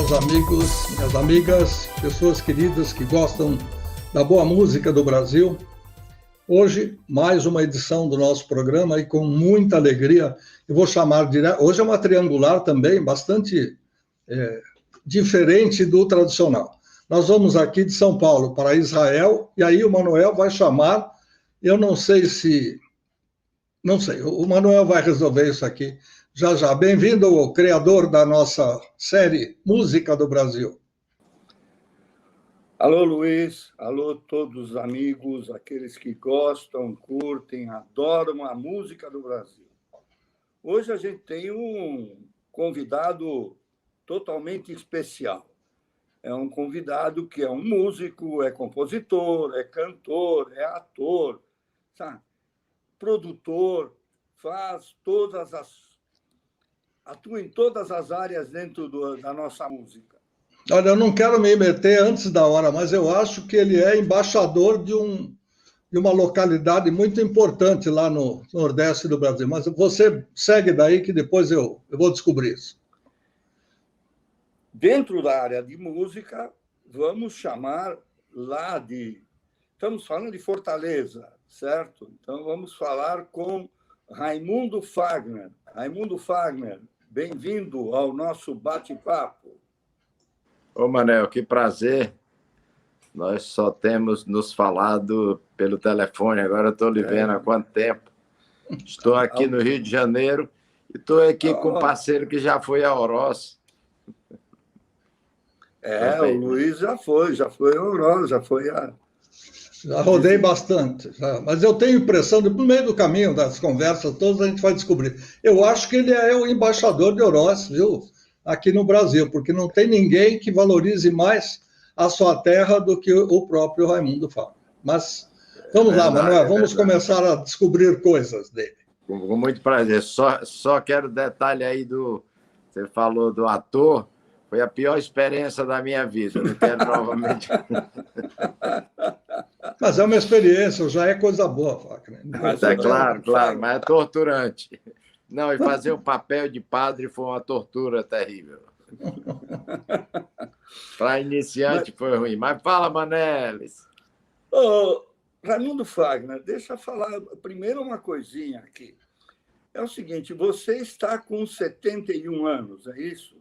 meus amigos, minhas amigas, pessoas queridas que gostam da boa música do Brasil. Hoje, mais uma edição do nosso programa e com muita alegria, eu vou chamar direto. Hoje é uma triangular também, bastante diferente do tradicional. Nós vamos aqui de São Paulo para Israel, e aí o Manuel vai chamar, eu não sei, o Manuel vai resolver isso aqui já já. Bem-vindo, o criador da nossa série Música do Brasil. Alô, Luiz. Alô, todos os amigos, aqueles que gostam, curtem, adoram a música do Brasil. Hoje a gente tem um convidado totalmente especial. É um convidado que é um músico, é compositor, é cantor, é ator, sabe? Produtor, atua em todas as áreas dentro da nossa música. Olha, eu não quero me meter antes da hora, mas eu acho que ele é embaixador de uma localidade muito importante lá no Nordeste do Brasil. Mas você segue daí que depois eu vou descobrir isso. Dentro da área de música, vamos chamar Estamos falando de Fortaleza, certo? Então, vamos falar com Raimundo Fagner. Raimundo Fagner, bem-vindo ao nosso bate-papo. Ô, Manel, que prazer. Nós só temos nos falado pelo telefone, agora eu estou lhe vendo há quanto tempo. Estou aqui no Rio de Janeiro e estou aqui com um parceiro que já foi a Oroz. O Luiz já foi a Oroz, já rodei bastante, mas eu tenho a impressão que no meio do caminho das conversas todas a gente vai descobrir. Eu acho que ele é o embaixador de Oroz, viu? Aqui no Brasil, porque não tem ninguém que valorize mais a sua terra do que o próprio Raimundo Fagner. Mas vamos lá, Manuel, vamos começar a descobrir coisas dele. Com muito prazer. Só quero detalhe aí você falou do ator, foi a pior experiência da minha vida. Não quero novamente. Mas é uma experiência, já é coisa boa, Fagner. Claro, mas é torturante. Não, e fazer o papel de padre foi uma tortura terrível. Para iniciante foi ruim. Mas fala, Manelis. Raimundo Fagner, deixa eu falar primeiro uma coisinha aqui. É o seguinte, você está com 71 anos, é isso?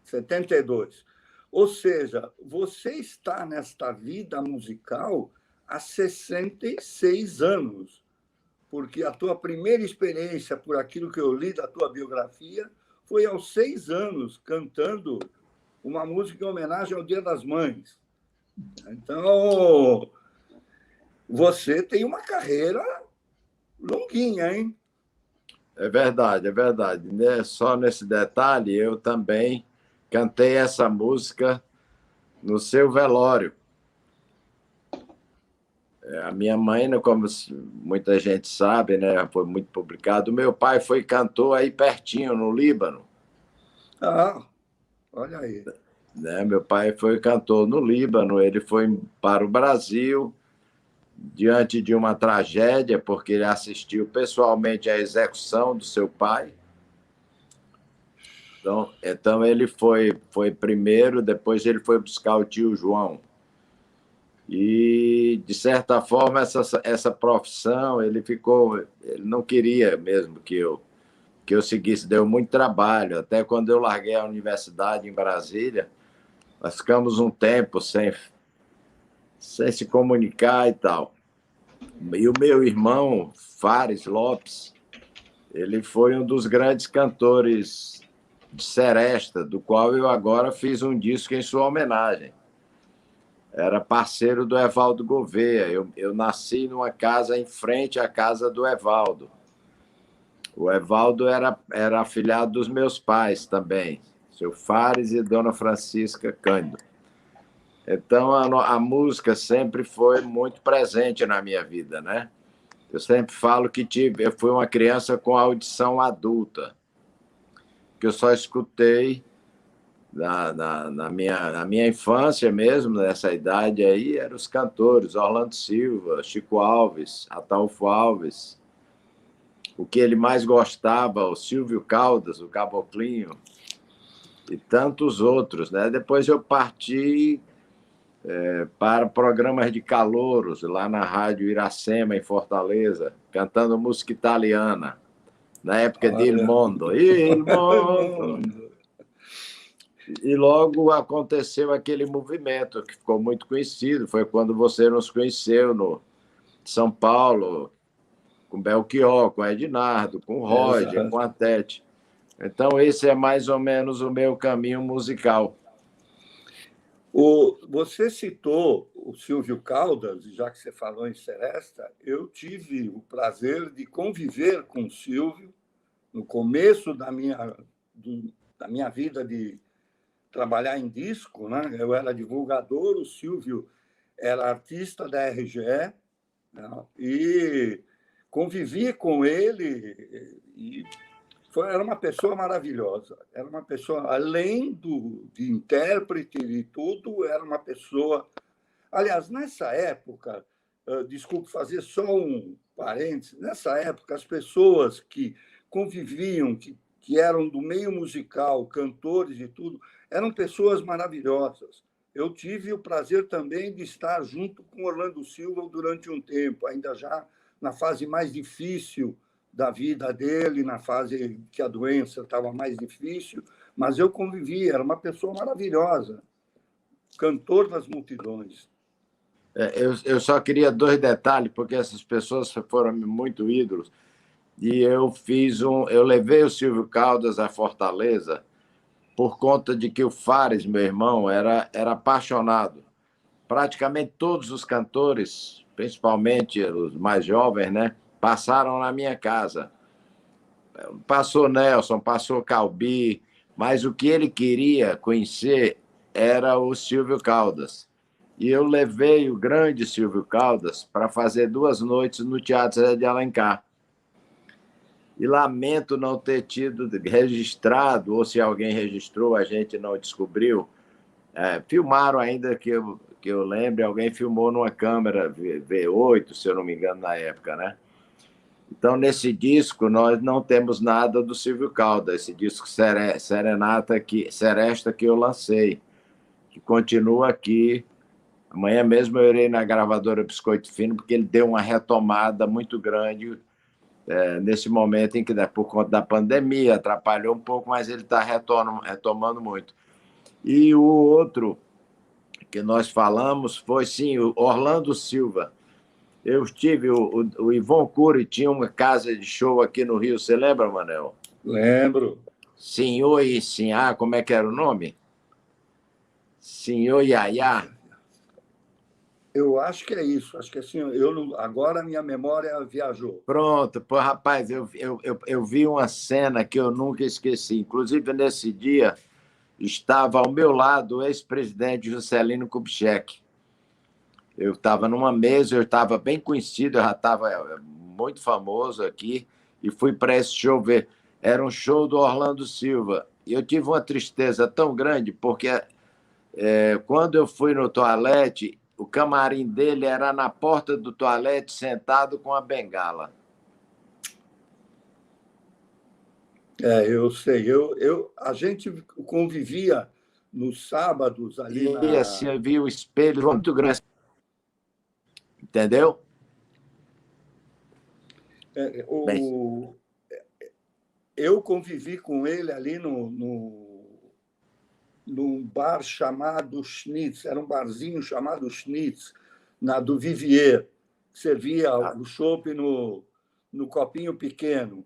72. Ou seja, você está nesta vida musical há 66 anos. Porque a tua primeira experiência, por aquilo que eu li da tua biografia, foi aos 6 anos, cantando uma música em homenagem ao Dia das Mães. Então, você tem uma carreira longuinha, hein? É verdade. Só nesse detalhe, eu também cantei essa música no seu velório. A minha mãe, como muita gente sabe, né, foi muito publicado. O meu pai foi cantor aí pertinho, no Líbano. Olha aí. Meu pai foi cantor no Líbano. Ele foi para o Brasil diante de uma tragédia, porque ele assistiu pessoalmente à execução do seu pai. Então ele foi primeiro, depois ele foi buscar o tio João. E, de certa forma, essa profissão, ele não queria mesmo que eu seguisse, deu muito trabalho. Até quando eu larguei a universidade em Brasília, nós ficamos um tempo sem se comunicar e tal. E o meu irmão, Fares Lopes, ele foi um dos grandes cantores de seresta, do qual eu agora fiz um disco em sua homenagem. Era parceiro do Evaldo Gouveia. Eu nasci numa casa em frente à casa do Evaldo. O Evaldo era afilhado dos meus pais também, seu Fares e dona Francisca Cândido. Então, a música sempre foi muito presente na minha vida, né? Eu sempre falo que eu fui uma criança com audição adulta, que eu só escutei na minha infância mesmo, nessa idade aí, eram os cantores, Orlando Silva, Chico Alves, Ataúfo Alves. O que ele mais gostava, o Silvio Caldas, o Caboclinho. e tantos outros, né? Depois eu parti para programas de calouros, lá na Rádio Iracema, em Fortaleza, cantando música italiana, na época de Il Mondo. Il Mondo! E logo aconteceu aquele movimento que ficou muito conhecido, foi quando você nos conheceu no São Paulo, com Belchior, com Ednardo, com Roger, com a Tete. Então, esse é mais ou menos o meu caminho musical. Você citou o Silvio Caldas, já que você falou em Seresta, eu tive o prazer de conviver com o Silvio no começo da minha vida de trabalhar em disco, né? Eu era divulgador, o Silvio era artista da RGE, né? E convivi com ele e era uma pessoa maravilhosa. Era uma pessoa, além de intérprete e tudo, era uma pessoa... Aliás, nessa época, desculpe fazer só um parênteses, nessa época, as pessoas que conviviam, que eram do meio musical, cantores e tudo, eram pessoas maravilhosas. Eu tive o prazer também de estar junto com Orlando Silva durante um tempo, ainda já na fase mais difícil da vida dele, na fase que a doença estava mais difícil, mas eu convivi, era uma pessoa maravilhosa, cantor das multidões. Eu só queria 2 detalhes, porque essas pessoas foram muito ídolos, e eu levei o Silvio Caldas a Fortaleza por conta de que o Fares, meu irmão, era apaixonado. Praticamente todos os cantores, principalmente os mais jovens, né, passaram na minha casa. Passou Nelson, passou Calbi, mas o que ele queria conhecer era o Silvio Caldas. E eu levei o grande Silvio Caldas para fazer 2 noites no Teatro Zé de Alencar. E lamento não ter tido registrado, ou se alguém registrou, a gente não descobriu. Filmaram ainda, que eu lembre, alguém filmou numa câmera V8, se eu não me engano, na época, né? Então, nesse disco, nós não temos nada do Silvio Caldas, esse disco Seresta que eu lancei, que continua aqui. Amanhã mesmo eu irei na gravadora Biscoito Fino, porque ele deu uma retomada muito grande nesse momento em que, por conta da pandemia, atrapalhou um pouco, mas ele está retomando muito. E o outro que nós falamos foi, sim, o Orlando Silva. Eu estive, o Ivon Cury tinha uma casa de show aqui no Rio, você lembra, Manel? Lembro. Senhor e Sinhá, como é que era o nome? Senhor Iaiá. Eu acho que é isso. Acho que assim, agora a minha memória viajou. Pronto, pô, rapaz, eu vi uma cena que eu nunca esqueci. Inclusive, nesse dia, estava ao meu lado o ex-presidente Juscelino Kubitschek. Eu estava numa mesa, eu estava bem conhecido, eu já estava muito famoso aqui, e fui para esse show ver. Era um show do Orlando Silva. E eu tive uma tristeza tão grande, porque quando eu fui no toalete, o camarim dele era na porta do toalete, sentado com a bengala. Eu sei. A gente convivia nos sábados ali E assim, eu vi o espelho muito grande. Entendeu? Eu convivi com ele ali num bar chamado Schnitz, era um barzinho chamado Schnitz, do Vivier, servia o chopp no copinho pequeno.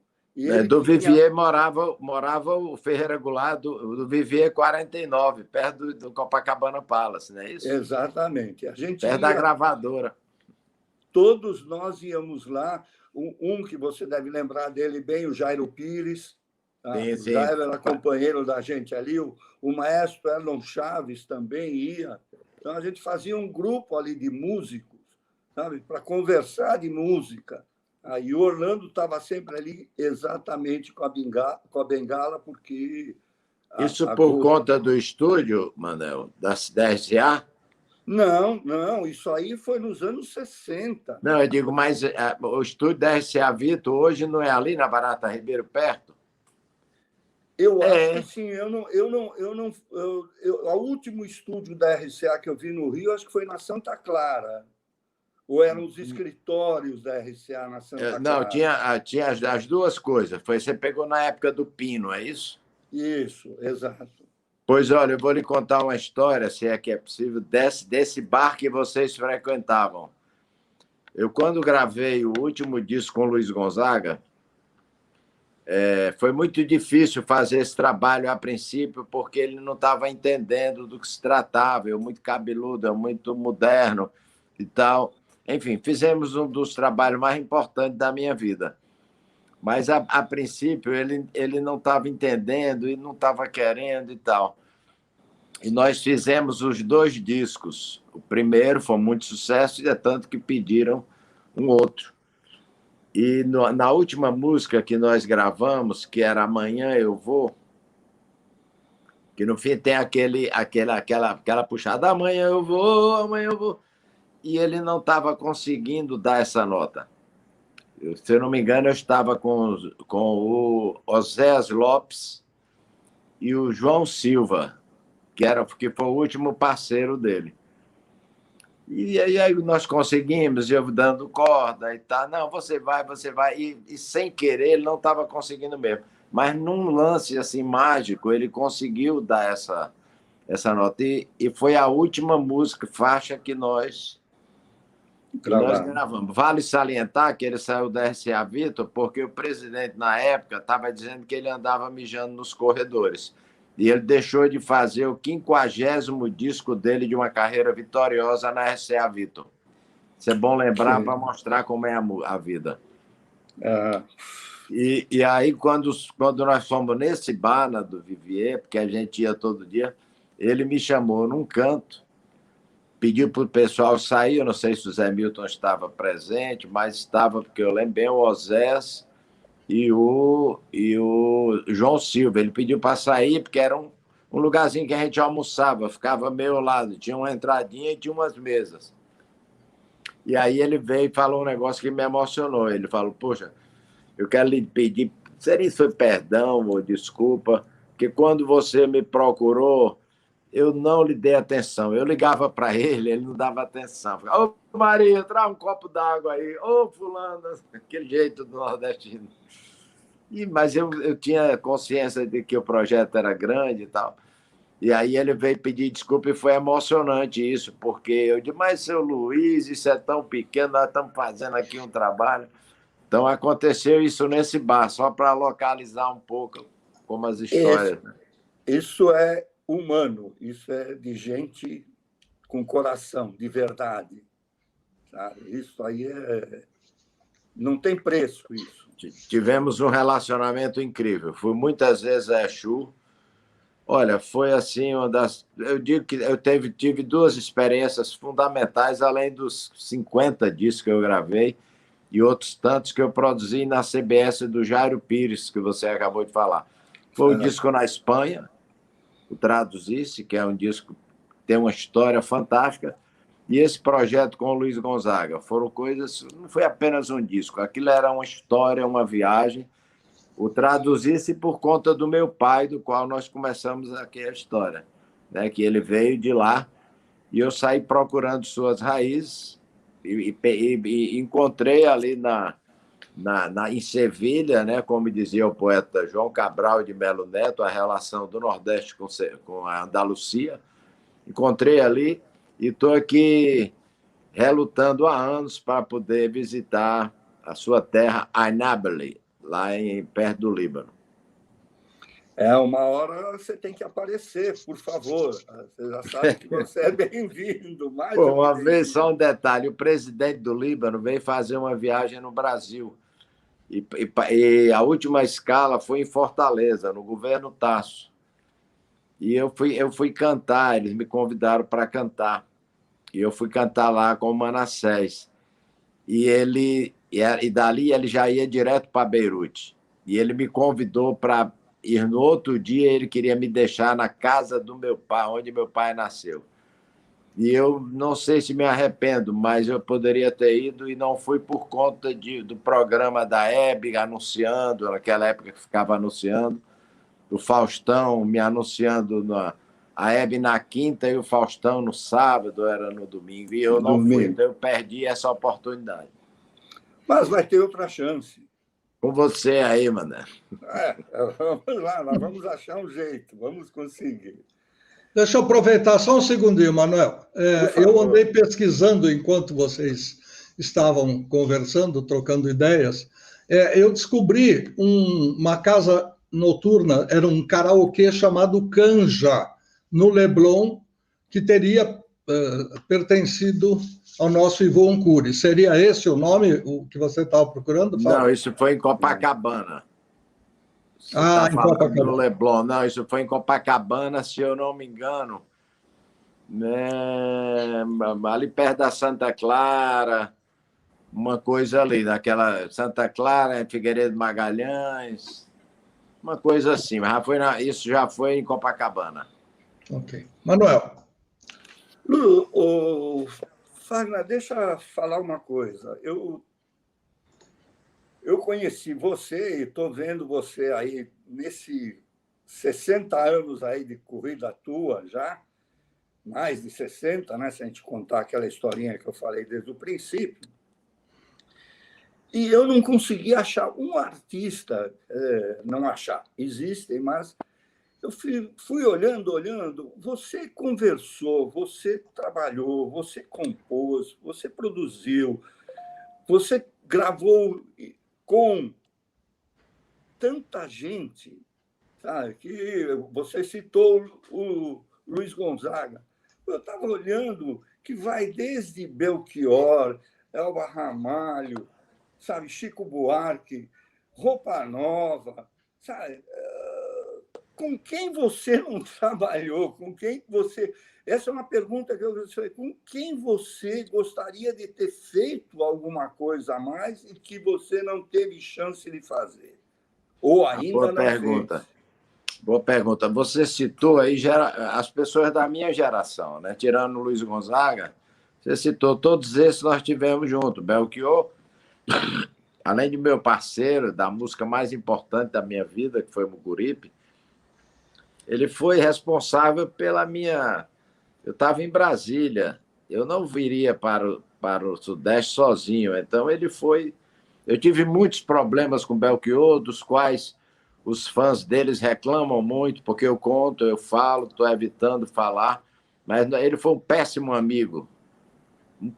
Do Vivier morava o Ferreira Goulart, do Vivier 49, perto do Copacabana Palace, não é isso? Exatamente. Perto da gravadora. Todos nós íamos lá, um que você deve lembrar dele bem, o Jairo Pires. Sim, o Jairo era companheiro da gente ali, o maestro Erlon Chaves também ia. Então, a gente fazia um grupo ali de músicos, sabe, para conversar de música. E o Orlando estava sempre ali exatamente com a bengala, porque... Isso por conta do estúdio, Manel, da RCA? Não, isso aí foi nos anos 60. Não, eu digo, mas o estúdio da RCA Vito hoje não é ali na Barata Ribeiro, perto? Eu acho que sim. O último estúdio da RCA que eu vi no Rio, acho que foi na Santa Clara. Ou eram os escritórios da RCA na Santa Clara? Não, tinha as duas coisas. Você pegou na época do Pino, é isso? Isso, exato. Pois olha, eu vou lhe contar uma história, se é que é possível, desse bar que vocês frequentavam. Eu, quando gravei o último disco com o Luiz Gonzaga, foi muito difícil fazer esse trabalho a princípio, porque ele não estava entendendo do que se tratava. Eu muito cabeludo, eu muito moderno e tal. Enfim, fizemos um dos trabalhos mais importantes da minha vida. Mas, a princípio, ele não estava entendendo e não estava querendo e tal. E nós fizemos os 2 discos. O primeiro foi muito sucesso, e é tanto que pediram um outro. E na última música que nós gravamos, que era Amanhã Eu Vou, que no fim tem aquela puxada, amanhã eu vou, e ele não estava conseguindo dar essa nota. Se eu não me engano, eu estava com o Osés Lopes e o João Silva, que foi o último parceiro dele. E aí nós conseguimos, eu dando corda e tal. Não, você vai. E sem querer, ele não estava conseguindo mesmo. Mas num lance assim mágico, ele conseguiu dar essa nota. E foi a última faixa que nós gravamos. Vale salientar que ele saiu da RCA Victor porque o presidente, na época, estava dizendo que ele andava mijando nos corredores. E ele deixou de fazer o 50º disco dele de uma carreira vitoriosa na RCA Victor. Isso é bom lembrar para mostrar como é a vida. E aí, quando nós fomos nesse bar do Vivier, porque a gente ia todo dia, ele me chamou num canto, pediu para o pessoal sair. Eu não sei se o Zé Milton estava presente, mas estava, porque eu lembro bem, o Osés e o João Silva. Ele pediu para sair, porque era um lugarzinho que a gente almoçava, ficava meio ao lado, tinha uma entradinha e tinha umas mesas. E aí ele veio e falou um negócio que me emocionou. Ele falou, poxa, eu quero lhe pedir, seria isso foi perdão ou desculpa, que quando você me procurou, eu não lhe dei atenção. Eu ligava para ele não dava atenção. Ô, Maria, traz um copo d'água aí. Ô, fulano, aquele jeito do nordestino. Mas eu tinha consciência de que o projeto era grande e tal. E aí ele veio pedir desculpa e foi emocionante isso, porque eu disse, mas, seu Luiz, isso é tão pequeno, nós estamos fazendo aqui um trabalho. Então, aconteceu isso nesse bar, só para localizar um pouco como as histórias. Isso é humano, isso é de gente com coração, de verdade. Sabe? Isso aí não tem preço, isso. Tivemos um relacionamento incrível. Fui muitas vezes a Exu. Olha, foi assim uma das... Eu digo que eu tive 2 experiências fundamentais, além dos 50 discos que eu gravei e outros tantos que eu produzi na CBS do Jairo Pires, que você acabou de falar. Foi um disco na Espanha, o Traduzir-se, que é um disco que tem uma história fantástica, e esse projeto com o Luiz Gonzaga. Foram coisas... Não foi apenas um disco, aquilo era uma história, uma viagem. O Traduzir-se por conta do meu pai, do qual nós começamos aqui a história, né? Que ele veio de lá e eu saí procurando suas raízes e encontrei ali em Sevilha, né? Como dizia o poeta João Cabral de Melo Neto, a relação do Nordeste com a Andalucia. Encontrei ali e estou aqui relutando há anos para poder visitar a sua terra, Ainábili, lá perto do Líbano. Uma hora você tem que aparecer, por favor. Você já sabe que você é bem-vindo. Uma vez, só um detalhe, o presidente do Líbano veio fazer uma viagem no Brasil. E a última escala foi em Fortaleza, no governo Tasso. E eu fui cantar, eles me convidaram para cantar. E eu fui cantar lá com o Manassés. E dali ele já ia direto para Beirute. E ele me convidou para ir no outro dia, ele queria me deixar na casa do meu pai, onde meu pai nasceu. E eu não sei se me arrependo, mas eu poderia ter ido e não fui por conta do programa da Hebe anunciando, naquela época que ficava anunciando. o Faustão me anunciando a Hebe na quinta e o Faustão no sábado, era no domingo, e eu não fui, então eu perdi essa oportunidade. Mas vai ter outra chance. Com você aí, mané. Vamos lá, nós vamos achar um jeito, vamos conseguir. Deixa eu aproveitar só um segundinho, Manuel. Eu andei pesquisando enquanto vocês estavam conversando, trocando ideias. Eu descobri uma casa noturna, era um karaokê chamado Canja, no Leblon, que teria pertencido ao nosso Ivon Cury. Seria esse o nome o que você estava procurando? Fala. Não, isso foi em Copacabana. Você em Copacabana. No Leblon. Não, isso foi em Copacabana, se eu não me engano. Ali perto da Santa Clara, uma coisa ali, naquela Santa Clara, Figueiredo Magalhães, uma coisa assim. Mas isso já foi em Copacabana. Ok. Manuel. Fagner, deixa eu falar uma coisa. Eu conheci você e estou vendo você aí nesses 60 anos aí de corrida tua já, mais de 60, né, se a gente contar aquela historinha que eu falei desde o princípio. E eu não consegui achar um artista, não achar, existem, mas eu fui olhando, você conversou, você trabalhou, você compôs, você produziu, você gravou com tanta gente, sabe? Que você citou o Luiz Gonzaga. Eu estava olhando que vai desde Belchior, Elba Ramalho, sabe, Chico Buarque, Roupa Nova, sabe? Com quem você não trabalhou? Com quem você... Essa é uma pergunta que eu gostaria. Com quem você gostaria de ter feito alguma coisa a mais e que você não teve chance de fazer? Ou ainda não fez? Boa pergunta. Você citou aí as pessoas da minha geração, né? Tirando o Luiz Gonzaga, você citou todos esses nós tivemos junto. Belchior, além de meu parceiro, da música mais importante da minha vida, que foi o Mucuripe, ele foi responsável pela minha... Eu estava em Brasília, eu não viria para o Sudeste sozinho, então ele foi... Eu tive muitos problemas com Belchior, dos quais os fãs deles reclamam muito, porque eu conto, eu falo, estou evitando falar, mas ele foi um péssimo amigo,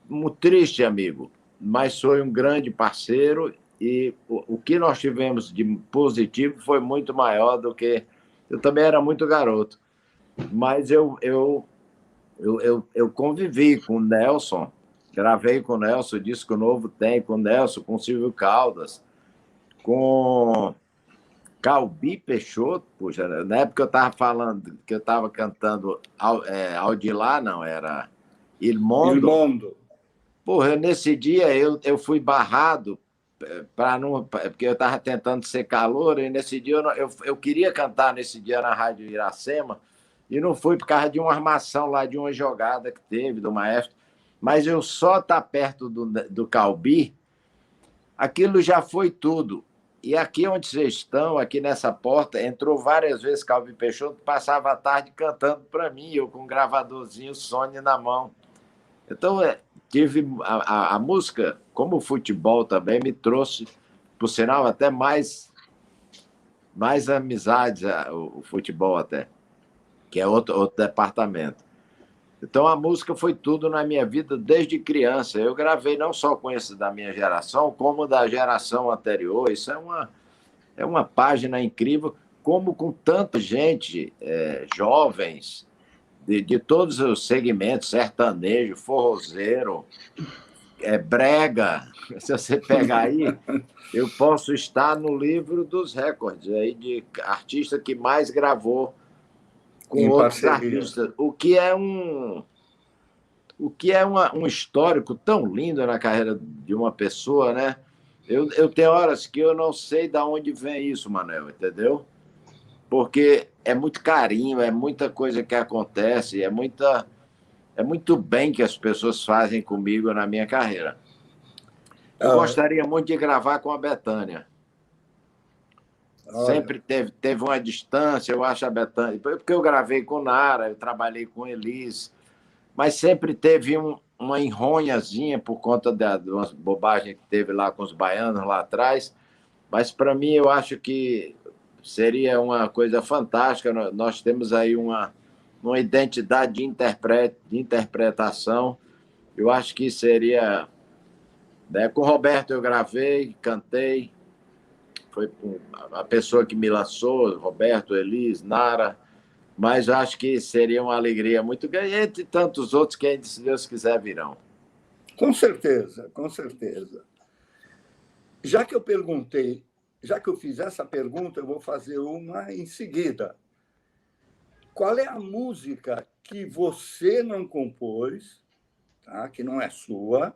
um triste amigo, mas foi um grande parceiro e o que nós tivemos de positivo foi muito maior do que... Eu também era muito garoto, mas eu convivi com o Nelson, gravei com o Nelson, o disco novo tem com o Nelson, com o Silvio Caldas, com Calbi Peixoto, puxa, na época eu estava falando, que eu estava cantando Audilá, não, era Irmondo. Porra, nesse dia eu fui barrado, porque eu estava tentando ser calor, e nesse dia eu queria cantar nesse dia na Rádio Iracema, e não fui por causa de uma armação lá, de uma jogada que teve do maestro, mas eu só estar perto do Calbi, aquilo já foi tudo. E aqui onde vocês estão, aqui nessa porta, entrou várias vezes Calbi Peixoto, passava a tarde cantando para mim, eu com um gravadorzinho Sony na mão. Então, tive a música, como o futebol também, me trouxe, por sinal, até mais amizades, o futebol até, que é outro departamento. Então, a música foi tudo na minha vida desde criança. Eu gravei não só com esse da minha geração, como da geração anterior. Isso é uma página incrível, como com tanta gente, jovens, de todos os segmentos, sertanejo, forrozeiro, brega. Se você pegar aí, eu posso estar no livro dos recordes aí de artista que mais gravou com outros artistas, o que é um histórico tão lindo na carreira de uma pessoa, né? Eu tenho horas que eu não sei de onde vem isso, Manuel, entendeu? Porque é muito carinho, é muita coisa que acontece, é muito bem que as pessoas fazem comigo na minha carreira. Eu gostaria muito de gravar com a Bethânia. Sempre teve uma distância, eu acho, a Bethânia. Porque eu gravei com Nara, eu trabalhei com Elis, mas sempre teve uma enronhazinha por conta de umas bobagens que teve lá com os baianos lá atrás. Mas, para mim, eu acho que seria uma coisa fantástica. Nós temos aí uma identidade de interpretação. Eu acho que seria... Né? Com o Roberto eu gravei, cantei. Foi a pessoa que me lançou, Roberto, Elis, Nara. Mas eu acho que seria uma alegria muito grande, entre tantos outros que, se Deus quiser, virão. Com certeza, com certeza. Já que eu fiz essa pergunta, eu vou fazer uma em seguida. Qual é a música que você não compôs, tá? Que não é sua,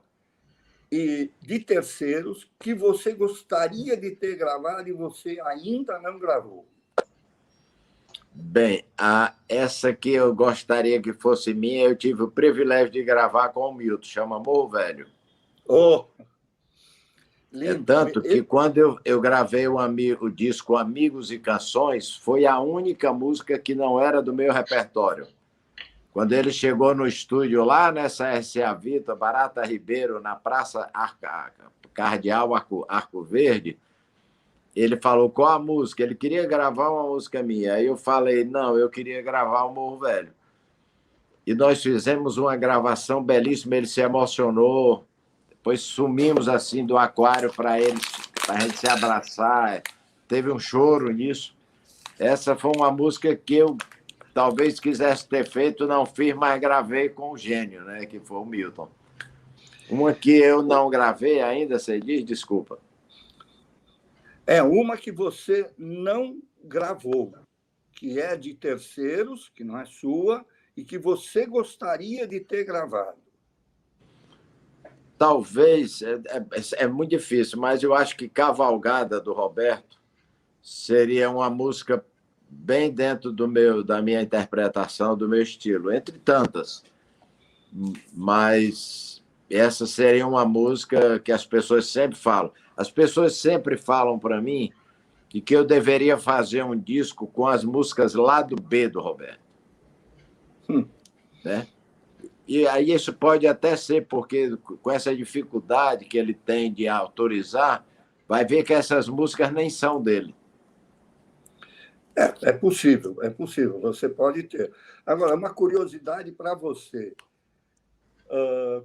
e de terceiros, que você gostaria de ter gravado e você ainda não gravou? Bem, essa que eu gostaria que fosse minha, eu tive o privilégio de gravar com o Milton, chama Morro Velho. Oh, lindo. É tanto que quando eu gravei o disco Amigos e Canções, foi a única música que não era do meu repertório. Quando ele chegou no estúdio lá nessa RCA Vita, Barata Ribeiro, na Praça Cardeal Arco Verde, ele falou qual a música, ele queria gravar uma música minha. Aí eu falei, não, eu queria gravar o Morro Velho. E nós fizemos uma gravação belíssima, ele se emocionou, depois sumimos assim do aquário para a gente se abraçar, teve um choro nisso. Essa foi uma música que eu talvez quisesse ter feito, não fiz, mas gravei com o gênio, né, que foi o Milton. Uma que eu não gravei ainda, você diz? Desculpa. É uma que você não gravou, que é de terceiros, que não é sua, e que você gostaria de ter gravado. Talvez, é muito difícil, mas eu acho que Cavalgada, do Roberto, seria uma música bem dentro da minha interpretação, do meu estilo, entre tantas. Mas essa seria uma música que as pessoas sempre falam. As pessoas sempre falam para mim que eu deveria fazer um disco com as músicas lado B do Roberto. Né? E aí isso pode até ser porque, com essa dificuldade que ele tem de autorizar, vai ver que essas músicas nem são dele. É possível, você pode ter. Agora, uma curiosidade para você.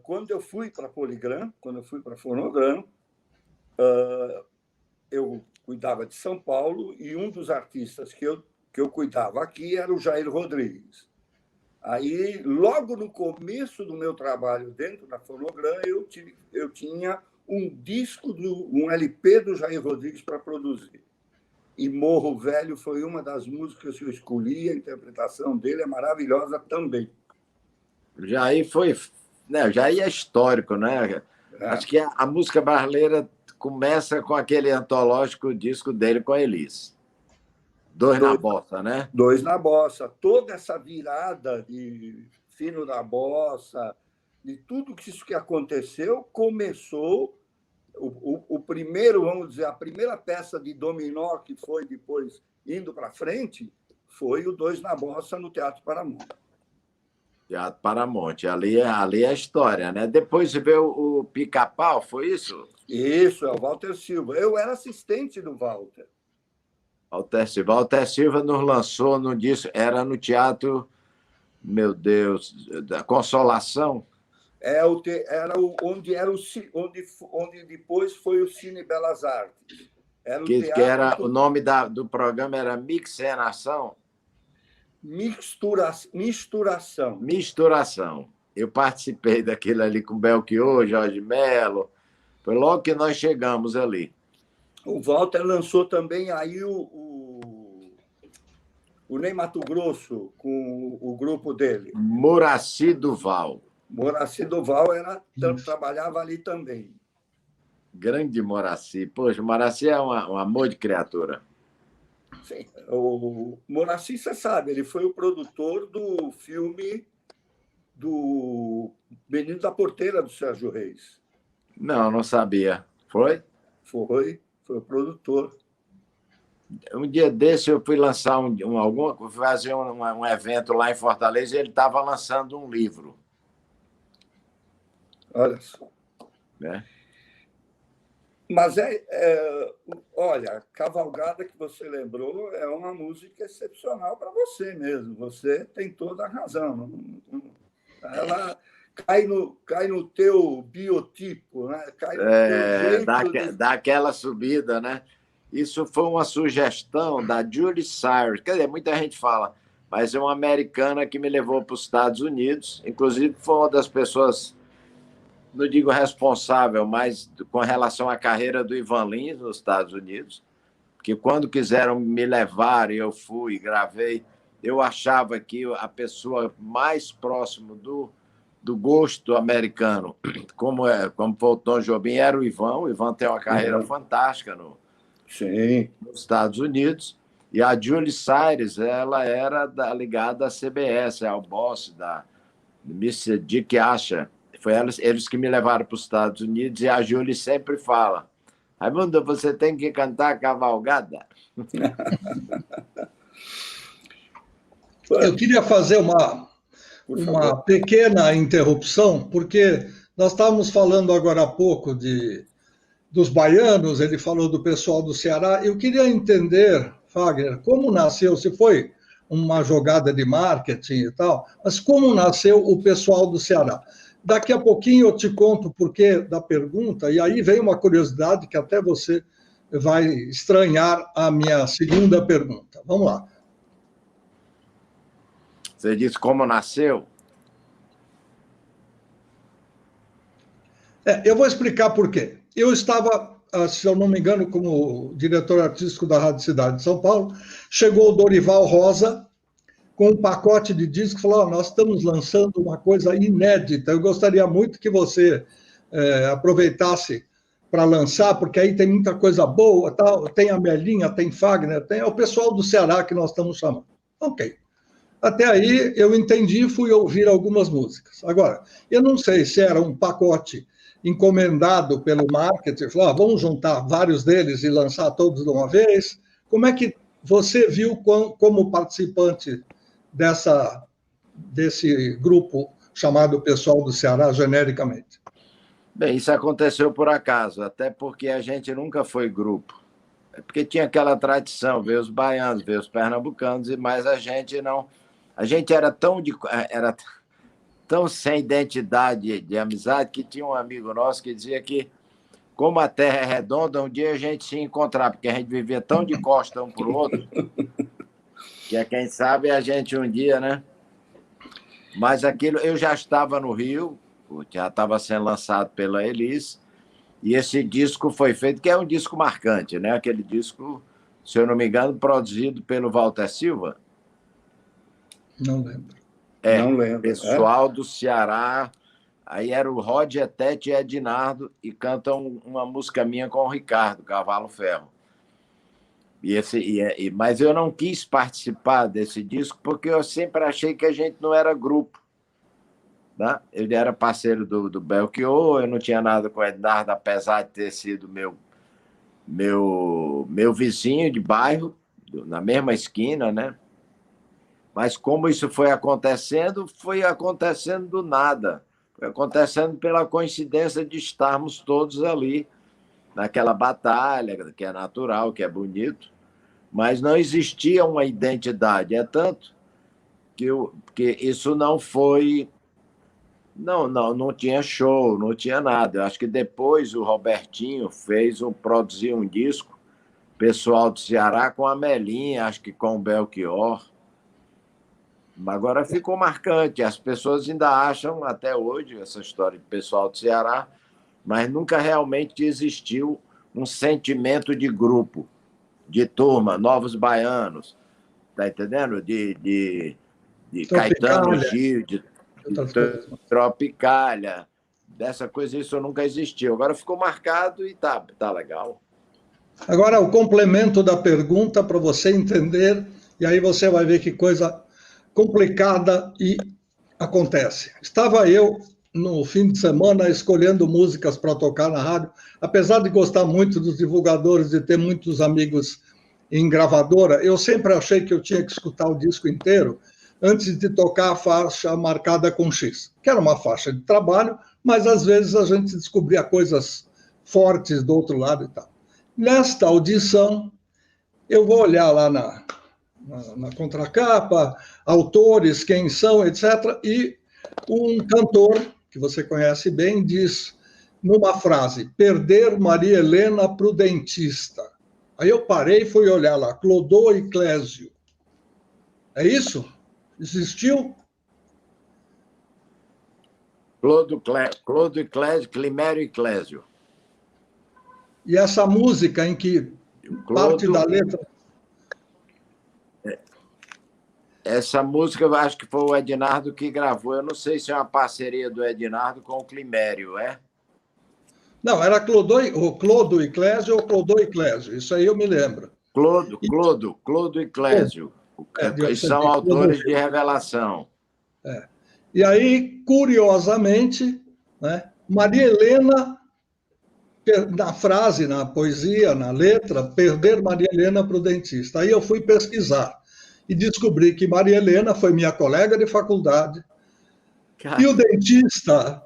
Quando eu fui para Poligram, quando eu fui para Fonogram, eu cuidava de São Paulo e um dos artistas que eu cuidava aqui era o Jair Rodrigues. Aí, logo no começo do meu trabalho dentro da Fonogram, eu tinha um disco, um LP do Jair Rodrigues para produzir. E Morro Velho foi uma das músicas que eu escolhi, a interpretação dele é maravilhosa também. Jair foi... Né, Jair é histórico, né? Acho que a música brasileira começa com aquele antológico disco dele com a Elis. Dois na Bossa, né? Dois na Bossa. Toda essa virada de fino da bossa, de tudo isso que aconteceu, começou o primeiro, vamos dizer, a primeira peça de dominó que foi depois indo para frente foi o Dois na Bossa no Teatro Paramount. Teatro Paramount. Ali é a história, né? Depois veio o Pica-Pau, foi isso? Isso, é o Walter Silva. Eu era assistente do Walter. Walter Silva nos lançou no disco, era no Teatro, meu Deus, da Consolação. Era onde depois foi o Cine Belas Artes. Era o nome do programa era Mixenação? Misturação. Eu participei daquilo ali com Belchior, Jorge Melo. Foi logo que nós chegamos ali. O Walter lançou também aí o Ney Matogrosso com o grupo dele. Moraci Duval. Moraci Duval trabalhava ali também. Grande Moraci. Poxa, o Moraci é um amor de criatura. Sim. O Moraci, você sabe, ele foi o produtor do filme do Menino da Porteira, do Sérgio Reis. Não sabia. Foi? Foi o produtor. Um dia desse eu fui lançar fazer um evento lá em Fortaleza e ele estava lançando um livro. Olha só. Né? Mas, olha, a Cavalgada que você lembrou é uma música excepcional para você mesmo. Você tem toda a razão. Ela cai no teu biotipo, né? Cai no teu jeito dá aquela subida, né? Isso foi uma sugestão da Julie Cyrus. Quer dizer, muita gente fala, mas é uma americana que me levou para os Estados Unidos. Inclusive, foi uma das pessoas, não digo responsável, mas com relação à carreira do Ivan Lins nos Estados Unidos, porque quando quiseram me levar, eu fui, gravei, eu achava que a pessoa mais próxima do gosto americano, como foi o Tom Jobim, era o Ivan. O Ivan tem uma carreira fantástica nos Estados Unidos, e a Julie Cyrus, ela era ligada à CBS, ao boss da Mr. Dick Asher. Foi eles que me levaram para os Estados Unidos, e a Julie sempre fala, Raimundo, você tem que cantar Cavalgada. Eu queria fazer uma pequena interrupção, porque nós estávamos falando agora há pouco dos baianos, ele falou do pessoal do Ceará. Eu queria entender, Fagner, como nasceu, se foi uma jogada de marketing e tal, mas como nasceu o pessoal do Ceará. Daqui a pouquinho eu te conto o porquê da pergunta, e aí vem uma curiosidade que até você vai estranhar a minha segunda pergunta. Vamos lá. Você disse como nasceu? Eu vou explicar por quê. Eu estava, se eu não me engano, como diretor artístico da Rádio Cidade de São Paulo, chegou o Dorival Rosa com um pacote de discos e falou, nós estamos lançando uma coisa inédita, eu gostaria muito que você aproveitasse para lançar, porque aí tem muita coisa boa, tal. Tem a Melinha, tem Fagner, tem o pessoal do Ceará que nós estamos chamando. Ok. Até aí eu entendi e fui ouvir algumas músicas. Agora, eu não sei se era um pacote encomendado pelo marketing, falou, vamos juntar vários deles e lançar todos de uma vez. Como é que você viu como participante desse grupo chamado Pessoal do Ceará, genericamente? Bem, isso aconteceu por acaso, até porque a gente nunca foi grupo. É porque tinha aquela tradição, ver os baianos, ver os pernambucanos, mas a gente não... A gente era tão sem identidade de amizade que tinha um amigo nosso que dizia que, como a Terra é redonda, um dia a gente se encontrar, porque a gente vivia tão de costa um para o outro, que quem sabe a gente um dia, né? Mas aquilo, eu já estava no Rio, já estava sendo lançado pela Elis, e esse disco foi feito, que é um disco marcante, né? Aquele disco, se eu não me engano, produzido pelo Walter Silva. Não lembro. Não lembro. Pessoal do Ceará. Aí era o Rod, Etete e Ednardo, e cantam uma música minha com o Ricardo, Cavalo Ferro. Mas eu não quis participar desse disco porque eu sempre achei que a gente não era grupo. Né? Ele era parceiro do Belchior, eu não tinha nada com o Ednardo, apesar de ter sido meu vizinho de bairro, na mesma esquina, né? Mas como isso foi acontecendo do nada. Foi acontecendo pela coincidência de estarmos todos ali, naquela batalha, que é natural, que é bonito, mas não existia uma identidade. É tanto que isso não foi... Não tinha show, não tinha nada. Eu acho que depois o Robertinho produziu um disco, Pessoal do Ceará, com a Melinha, acho que com o Belchior. Agora ficou marcante, as pessoas ainda acham até hoje essa história de Pessoal do Ceará, mas nunca realmente existiu um sentimento de grupo, de turma, Novos Baianos, tá entendendo? De Caetano Gil, de Tropicália, dessa coisa, isso nunca existiu. Agora ficou marcado e tá legal. Agora o complemento da pergunta para você entender, e aí você vai ver que coisa complicada e acontece. Estava eu, no fim de semana, escolhendo músicas para tocar na rádio, apesar de gostar muito dos divulgadores, de ter muitos amigos em gravadora, eu sempre achei que eu tinha que escutar o disco inteiro antes de tocar a faixa marcada com X, que era uma faixa de trabalho, mas às vezes a gente descobria coisas fortes do outro lado e tal. Nesta audição, eu vou olhar lá na contracapa, autores, quem são, etc. E um cantor, que você conhece bem, diz numa frase: perder Maria Helena para o dentista. Aí eu parei e fui olhar lá, Clodô e Clésio. É isso? Existiu? Clodo e Clésio, Climério e Clésio. E essa música em que parte da letra... Essa música eu acho que foi o Ednardo que gravou. Eu não sei se é uma parceria do Ednardo com o Climério, é? Não, era Clodo e Clésio ou Clodô e Clésio. Isso aí eu me lembro. Clodo e Clésio. Eles são autores de Revelação. É. E aí, curiosamente, né, Maria Helena, na frase, na poesia, na letra, perder Maria Helena para o dentista. Aí eu fui pesquisar e descobri que Maria Helena foi minha colega de faculdade. E o dentista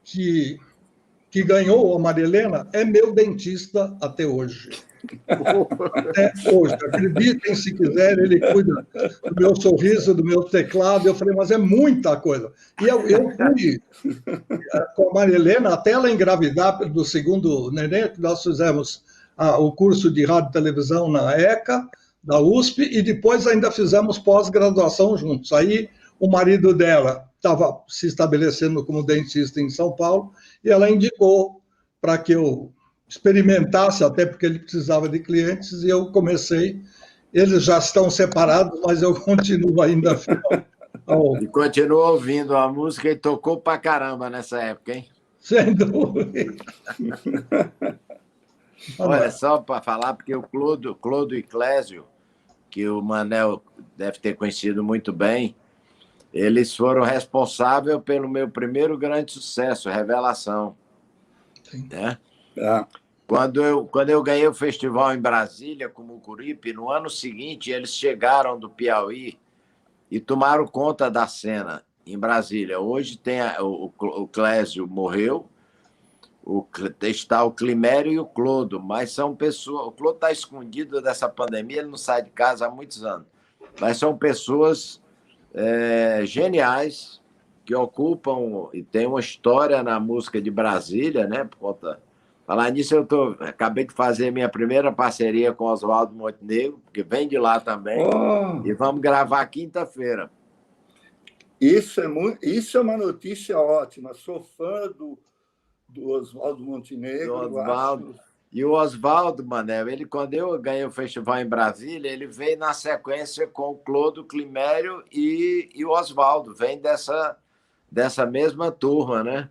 que ganhou a Maria Helena é meu dentista até hoje. Até hoje. Acreditem se quiser, ele cuida do meu sorriso, do meu teclado. Eu falei, mas é muita coisa. E eu fui com a Maria Helena até ela engravidar do segundo neném, que nós fizemos o curso de rádio e televisão na ECA, da USP, e depois ainda fizemos pós-graduação juntos. Aí o marido dela estava se estabelecendo como dentista em São Paulo, e ela indicou para que eu experimentasse, até porque ele precisava de clientes, e eu comecei. Eles já estão separados, mas eu continuo ainda fiel. E continua ouvindo a música e tocou pra caramba nessa época, hein? Sem dúvida. Olha, só para falar, porque o Clodo e Clésio, que o Manel deve ter conhecido muito bem, eles foram responsáveis pelo meu primeiro grande sucesso, Revelação. Sim. Né? Quando eu ganhei o festival em Brasília, com o Mucuripe, no ano seguinte, eles chegaram do Piauí e tomaram conta da cena em Brasília. Hoje tem o Clésio morreu, está o Climério e o Clodo, mas são pessoas... O Clodo está escondido dessa pandemia, ele não sai de casa há muitos anos. Mas são pessoas geniais que ocupam e tem uma história na música de Brasília, né? Por conta... Falar nisso, acabei de fazer minha primeira parceria com Oswaldo Montenegro, que vem de lá também, e vamos gravar quinta-feira. Isso é uma notícia ótima. Sou fã do Oswaldo Montenegro. Oswaldo. E o Oswaldo, Manel, quando eu ganhei o festival em Brasília, ele veio na sequência com o Clodo, Climério e o Oswaldo. Vem dessa mesma turma, né?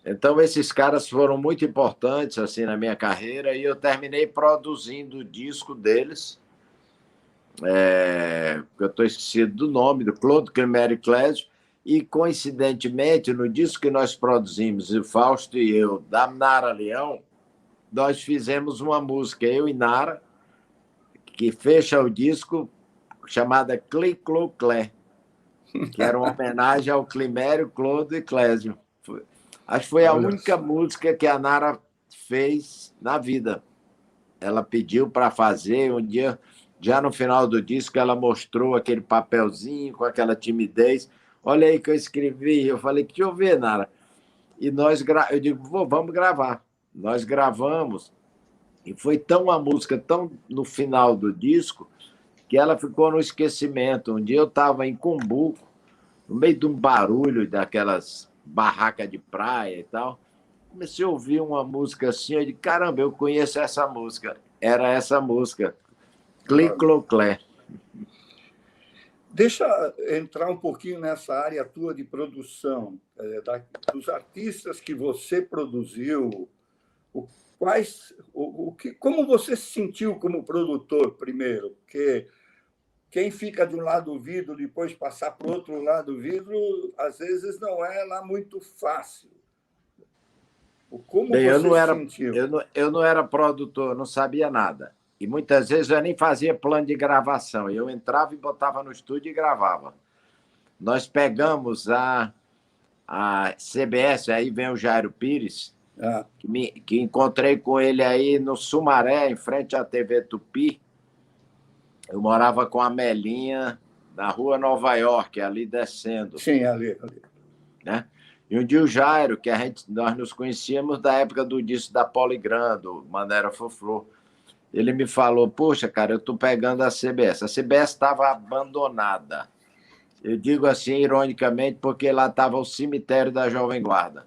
Então, esses caras foram muito importantes assim, na minha carreira, e eu terminei produzindo o disco deles. Eu estou esquecido do nome, do Clodo, Climério e Clésio, e, coincidentemente, no disco que nós produzimos, o Fausto e eu, da Nara Leão, nós fizemos uma música, eu e Nara, que fecha o disco, chamada Cli Clo Clé, que era uma homenagem ao Climério, Clodo e Clésio. Acho que foi a única música que a Nara fez na vida. Ela pediu para fazer, um dia, já no final do disco, ela mostrou aquele papelzinho com aquela timidez. Olha aí que eu escrevi. Eu falei, deixa eu ver, Nara. E eu digo, vamos gravar. Nós gravamos, e foi uma música tão no final do disco, que ela ficou no esquecimento. Um dia eu estava em Cumbuco, no meio de um barulho daquelas barraca de praia e tal, comecei a ouvir uma música assim, eu disse, caramba, eu conheço essa música. Era essa música, Cli Clo Clé. Deixa entrar um pouquinho nessa área tua de produção, dos artistas que você produziu, como você se sentiu como produtor primeiro? Porque quem fica de um lado do vidro, depois passar para o outro lado do vidro, às vezes não é lá muito fácil. Como Bem, você se sentiu? Eu não era produtor, não sabia nada. E muitas vezes eu nem fazia plano de gravação. Eu entrava e botava no estúdio e gravava. Nós pegamos a CBS, aí vem o Jairo Pires, que encontrei com ele aí no Sumaré, em frente à TV Tupi. Eu morava com a Melinha na rua Nova York, ali descendo. Sim, ali. Né? E um dia o Jairo, que nós nos conhecíamos da época do disco da Poligram, do Manera Foflô, ele me falou, poxa, cara, eu estou pegando a CBS. A CBS estava abandonada. Eu digo assim, ironicamente, porque lá estava o cemitério da Jovem Guarda.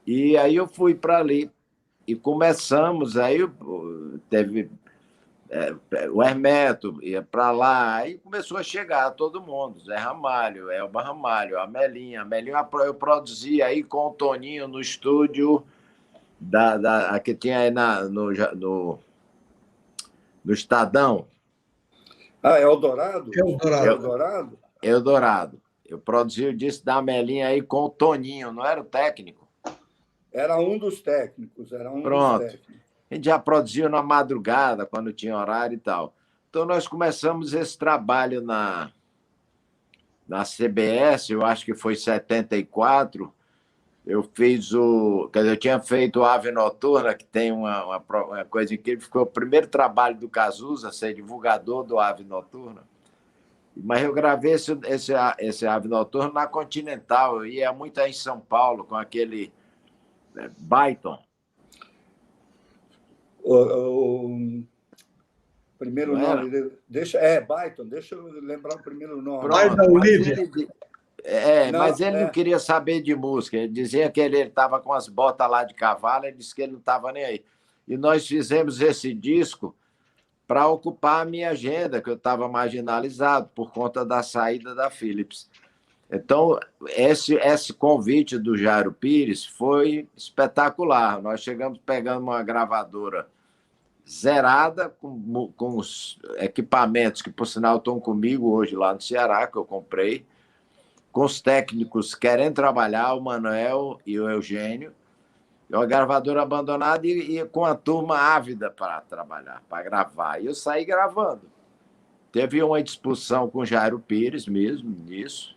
E aí eu fui para ali e começamos, aí teve o Hermeto, ia para lá, aí começou a chegar todo mundo, Zé Ramalho, Elba Ramalho, a Melinha. Eu produzia aí com o Toninho no estúdio a que tinha aí no Estadão. Eldorado? Eldorado. Eldorado. Eu produzi o disco da Melinha aí com o Toninho, não era o técnico? Era um dos técnicos, Pronto. A gente já produziu na madrugada, quando tinha horário e tal. Então, nós começamos esse trabalho na CBS, eu acho que foi em 74. Eu fiz eu tinha feito o Ave Noturna, que tem uma coisa incrível, ficou o primeiro trabalho do Cazuza, ser divulgador do Ave Noturna. Mas eu gravei esse Ave Noturno na Continental, eu ia muito aí em São Paulo, com aquele Byton. O primeiro nome dele. Byton, deixa eu lembrar o primeiro nome. Byton Lídia. Mas ele não queria saber de música. Ele dizia que ele estava com as botas lá de cavalo, ele disse que ele não estava nem aí. E nós fizemos esse disco para ocupar a minha agenda, que eu estava marginalizado por conta da saída da Philips. Então, esse convite do Jairo Pires foi espetacular. Nós chegamos pegando uma gravadora zerada, com os equipamentos que, por sinal, estão comigo hoje lá no Ceará, que eu comprei, com os técnicos querendo trabalhar, o Manuel e o Eugênio, uma gravadora abandonada e com a turma ávida para trabalhar, para gravar. E eu saí gravando. Teve uma discussão com o Jairo Pires mesmo, nisso,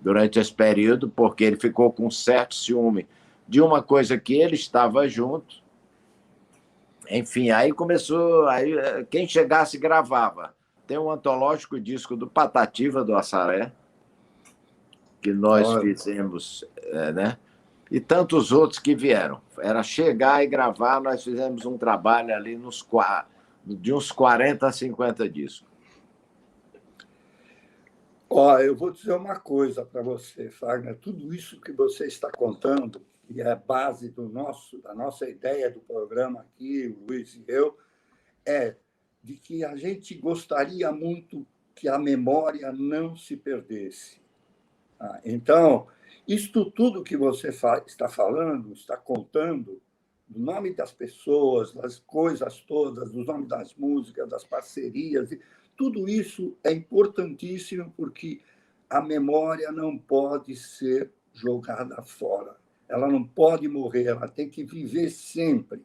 durante esse período, porque ele ficou com um certo ciúme de uma coisa que ele estava junto. Enfim, aí começou... Aí, quem chegasse gravava. Tem um antológico disco do Patativa, do Assaré, que nós fizemos, né? E tantos outros que vieram. Era chegar e gravar, nós fizemos um trabalho ali de uns 40 a 50 discos. Eu vou dizer uma coisa para você, Fagner. Tudo isso que você está contando, e é a base da nossa ideia do programa aqui, o Luiz e eu, é de que a gente gostaria muito que a memória não se perdesse. Então, isto tudo que você está falando, está contando, do nome das pessoas, das coisas todas, do nome das músicas, das parcerias, tudo isso é importantíssimo porque a memória não pode ser jogada fora. Ela não pode morrer, ela tem que viver sempre.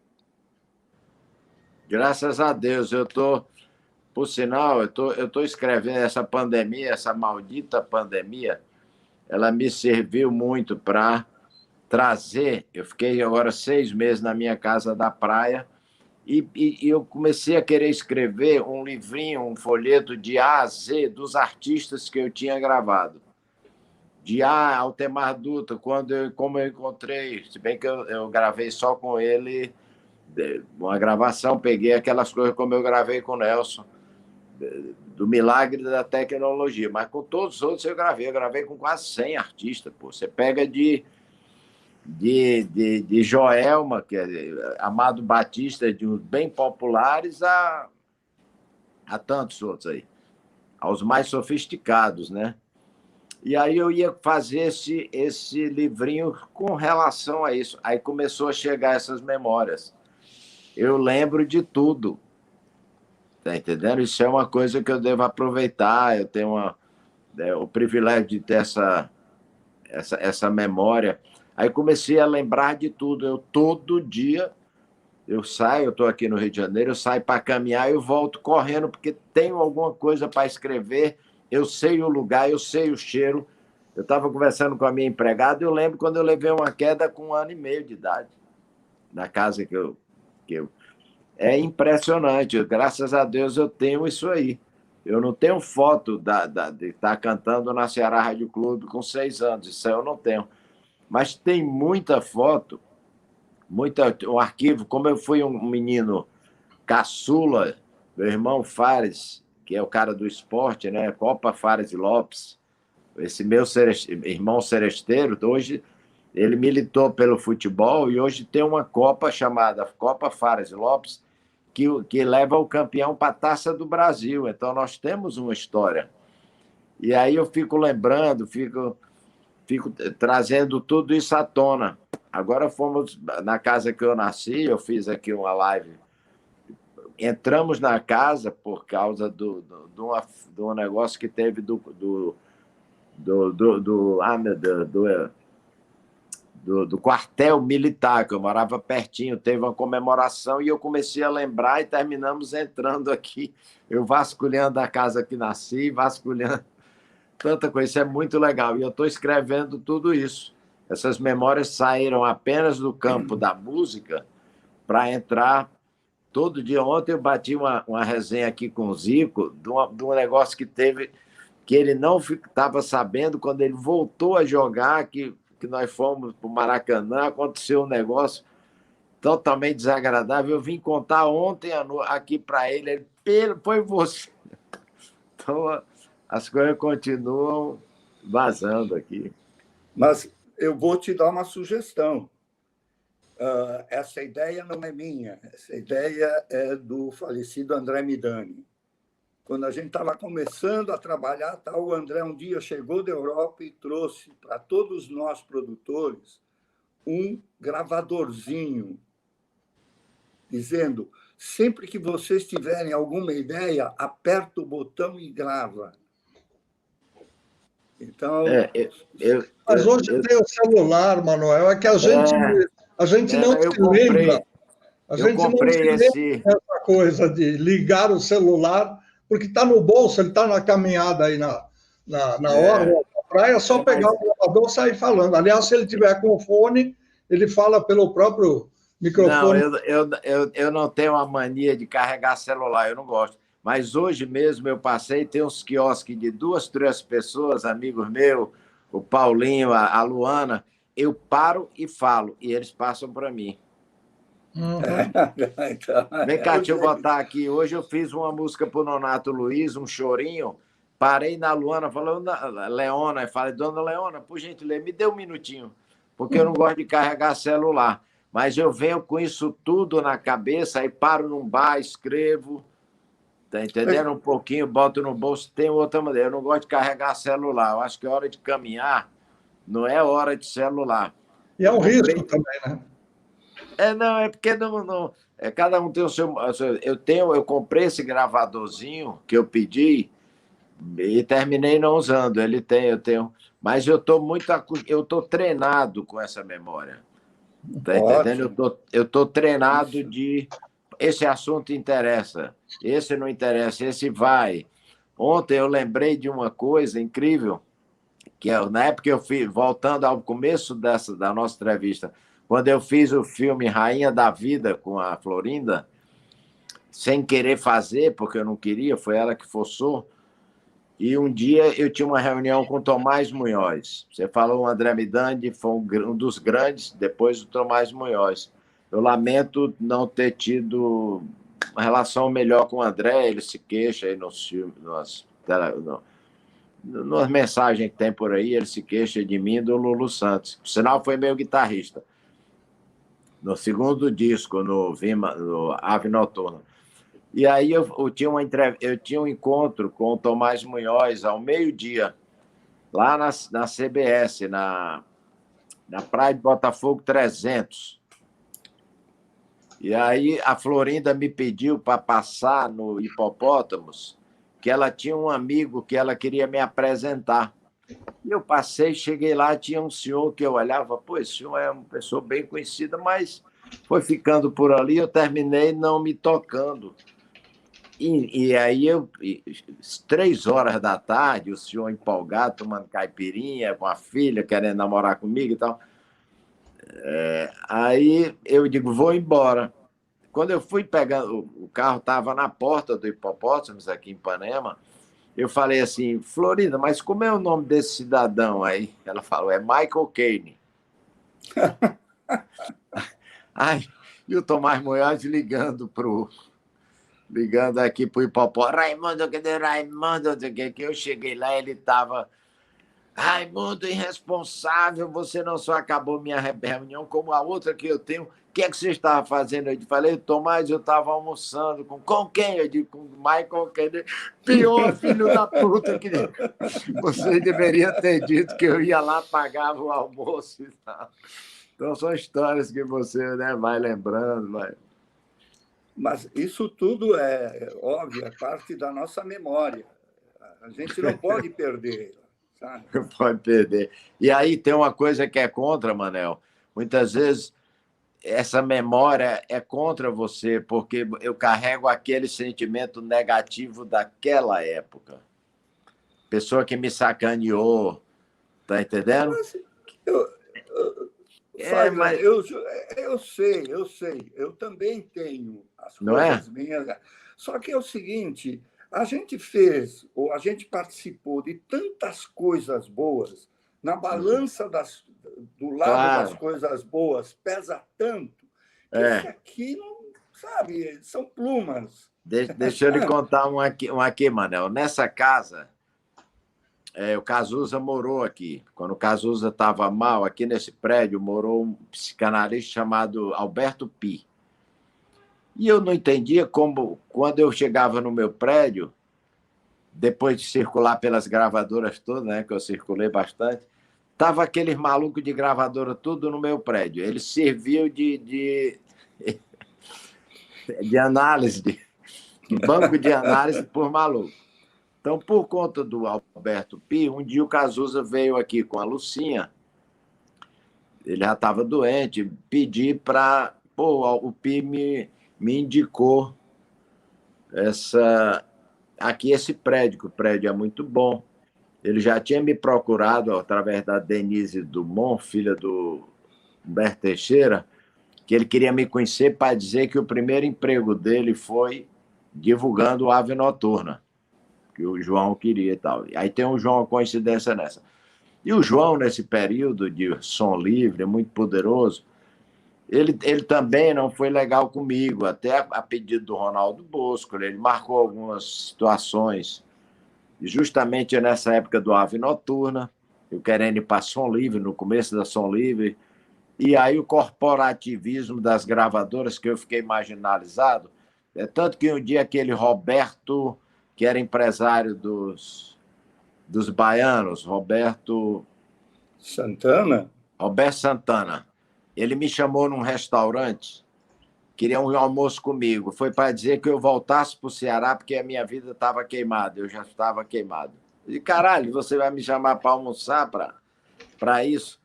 Graças a Deus, por sinal, eu estou escrevendo essa pandemia, essa maldita pandemia, ela me serviu muito para trazer. Eu fiquei agora 6 meses na minha casa da praia e eu comecei a querer escrever um livrinho, um folheto de A a Z dos artistas que eu tinha gravado. De Altemar Dutra, como eu encontrei, se bem que eu gravei só com ele, uma gravação, peguei aquelas coisas como eu gravei com o Nelson, do milagre da tecnologia, mas com todos os outros eu gravei com quase 100 artistas. Pô. Você pega de Joelma, que é Amado Batista, de uns bem populares, a tantos outros aí, aos mais sofisticados, né? E aí eu ia fazer esse livrinho com relação a isso. Aí começou a chegar essas memórias. Eu lembro de tudo. Tá entendendo? Isso é uma coisa que eu devo aproveitar. Eu tenho o privilégio de ter essa memória. Aí comecei a lembrar de tudo. Eu todo dia Eu saio, eu estou aqui no Rio de Janeiro, eu saio para caminhar, eu volto correndo, porque tenho alguma coisa para escrever, eu sei o lugar, eu sei o cheiro. Eu estava conversando com a minha empregada, eu lembro quando eu levei uma queda com 1 ano e meio de idade, na casa que eu... É impressionante, graças a Deus eu tenho isso aí. Eu não tenho foto de estar cantando na Ceará Rádio Clube com 6 anos, isso aí eu não tenho. Mas tem muita foto, um arquivo, como eu fui um menino caçula, meu irmão Fares, que é o cara do esporte, né? Copa Fares e Lopes, esse meu irmão seresteiro, hoje ele militou pelo futebol e hoje tem uma Copa chamada Copa Fares e Lopes, que leva o campeão para a Taça do Brasil. Então, nós temos uma história. E aí eu fico lembrando, fico trazendo tudo isso à tona. Agora fomos na casa que eu nasci, eu fiz aqui uma live. Entramos na casa por causa de um negócio que teve do quartel militar, que eu morava pertinho, teve uma comemoração e eu comecei a lembrar e terminamos entrando aqui, eu vasculhando a casa que nasci, vasculhando tanta coisa, isso é muito legal. E eu estou escrevendo tudo isso. Essas memórias saíram apenas do campo da música para entrar todo dia. Ontem eu bati uma resenha aqui com o Zico de um negócio que teve, que ele não estava sabendo, quando ele voltou a jogar, que nós fomos para o Maracanã, aconteceu um negócio totalmente desagradável. Eu vim contar ontem aqui para ele, foi você. Então, as coisas continuam vazando aqui. Mas eu vou te dar uma sugestão. Essa ideia não é minha, essa ideia é do falecido André Midani. Quando a gente estava começando a trabalhar, o André um dia chegou da Europa e trouxe para todos nós produtores um gravadorzinho, dizendo: sempre que vocês tiverem alguma ideia, aperta o botão e grava. Então, mas hoje tem o celular, Manuel, é que a gente não se lembra. A gente não se lembra dessa coisa de ligar o celular, porque está no bolso, ele está na caminhada aí na orla da praia, é só pegar o gravador e sair falando. Aliás, se ele tiver com o fone, ele fala pelo próprio microfone. Não, eu não tenho a mania de carregar celular, eu não gosto. Mas hoje mesmo eu passei, tem uns quiosques de 2, 3 pessoas, amigos meus, o Paulinho, a Luana, eu paro e falo, e eles passam para mim. Uhum. Vem cá, deixa eu botar aqui. Hoje eu fiz uma música para o Nonato Luiz, um chorinho, parei na Luana, falou, Leona, eu falei, dona Leona, por gentileza, me dê um minutinho, porque eu não gosto de carregar celular. Mas eu venho com isso tudo na cabeça, aí paro num bar, escrevo, tá entendendo? Um pouquinho, boto no bolso, tem outra maneira. Eu não gosto de carregar celular, eu acho que é hora de caminhar, não é hora de celular. E é um risco também, né? Não, é porque não cada um tem o seu... Eu comprei esse gravadorzinho que eu pedi e terminei não usando. Eu tenho... Mas eu estou treinado com essa memória. Tá entendendo? Eu tô treinado de... Esse assunto interessa, esse não interessa, esse vai. Ontem eu lembrei de uma coisa incrível, que na época eu fiz, voltando ao começo da nossa entrevista, quando eu fiz o filme Rainha da Vida com a Florinda, sem querer fazer, porque eu não queria, foi ela que forçou, e um dia eu tinha uma reunião com o Tomás Munhoz. Você falou, o André Midani foi um dos grandes, depois o Tomás Munhoz. Eu lamento não ter tido uma relação melhor com o André, ele se queixa aí nos filmes, nas mensagens que tem por aí, ele se queixa de mim e do Lulu Santos. Por sinal, foi meu guitarrista. No segundo disco, no Ave Noturna. E aí eu tinha um encontro com o Tomás Munhoz ao meio-dia, lá na CBS, na Praia de Botafogo 300. E aí a Florinda me pediu para passar no Hipopótamos, que ela tinha um amigo que ela queria me apresentar. E eu passei, cheguei lá, tinha um senhor que eu olhava, esse senhor é uma pessoa bem conhecida, mas Foi ficando por ali, eu terminei não me tocando. E aí, 3 horas da tarde, o senhor empolgado, tomando caipirinha com a filha, querendo namorar comigo e tal. Aí eu digo, vou embora. Quando eu fui pegando, o carro estava na porta do Hipopótamos, aqui em Ipanema, eu falei assim, Florinda, mas como é o nome desse cidadão aí? Ela falou, é Michael Caine. Ai, e o Tomás Munhoz ligando aqui para o Hipopótamo, Raimundo, cadê Raimundo? Que eu cheguei lá, ele estava, Raimundo, irresponsável, você não só acabou minha reunião, como a outra que eu tenho. O que é que você estava fazendo? Eu falei, Tomás, eu estava almoçando. Com quem? Eu digo, com o Michael Kennedy. Pior, filho da puta. Que você deveria ter dito que eu ia lá, pagava o almoço e tal. Então, são histórias que você, né, vai lembrando. Vai. Mas isso tudo é óbvio, é parte da nossa memória. A gente não pode perder. Sabe? Não pode perder. E aí tem uma coisa que é contra, Manel. Muitas vezes essa memória é contra você, porque eu carrego aquele sentimento negativo daquela época. Pessoa que me sacaneou, tá entendendo? Mas eu sei. Eu também tenho as coisas minhas. Só que é o seguinte, a gente fez, ou a gente participou de tantas coisas boas, na balança do lado das coisas boas pesa tanto, que isso aqui, não, sabe, são plumas. Deixa eu lhe contar um aqui, Manel. Nessa casa, o Cazuza morou aqui. Quando o Cazuza estava mal, aqui nesse prédio, morou um psicanalista chamado Alberto Pi. E eu não entendia como, quando eu chegava no meu prédio, depois de circular pelas gravadoras todas, né, que eu circulei bastante, tava aqueles malucos de gravadora tudo no meu prédio. Eles serviam de análise, de banco de análise por maluco. Então, por conta do Alberto Pi, um dia o Cazuza veio aqui com a Lucinha, ele já estava doente, pedi para... o Pi me indicou aqui esse prédio, que o prédio é muito bom. Ele já tinha me procurado através da Denise Dumont, filha do Humberto Teixeira, que ele queria me conhecer para dizer que o primeiro emprego dele foi divulgando o Ave Noturna, que o João queria e tal. Aí tem o João, coincidência nessa. E o João, nesse período de som livre, muito poderoso, ele também não foi legal comigo, até a pedido do Ronaldo Bosco, ele marcou algumas situações, justamente nessa época do Ave Noturna, eu querendo ir para Som Livre, no começo da Som Livre, e aí o corporativismo das gravadoras, que eu fiquei marginalizado, tanto que um dia aquele Roberto, que era empresário dos baianos, Roberto Santana, ele me chamou num restaurante, queria um almoço comigo. Foi para dizer que eu voltasse para o Ceará porque a minha vida estava queimada, eu já estava queimado. Eu disse, caralho, você vai me chamar para almoçar para isso?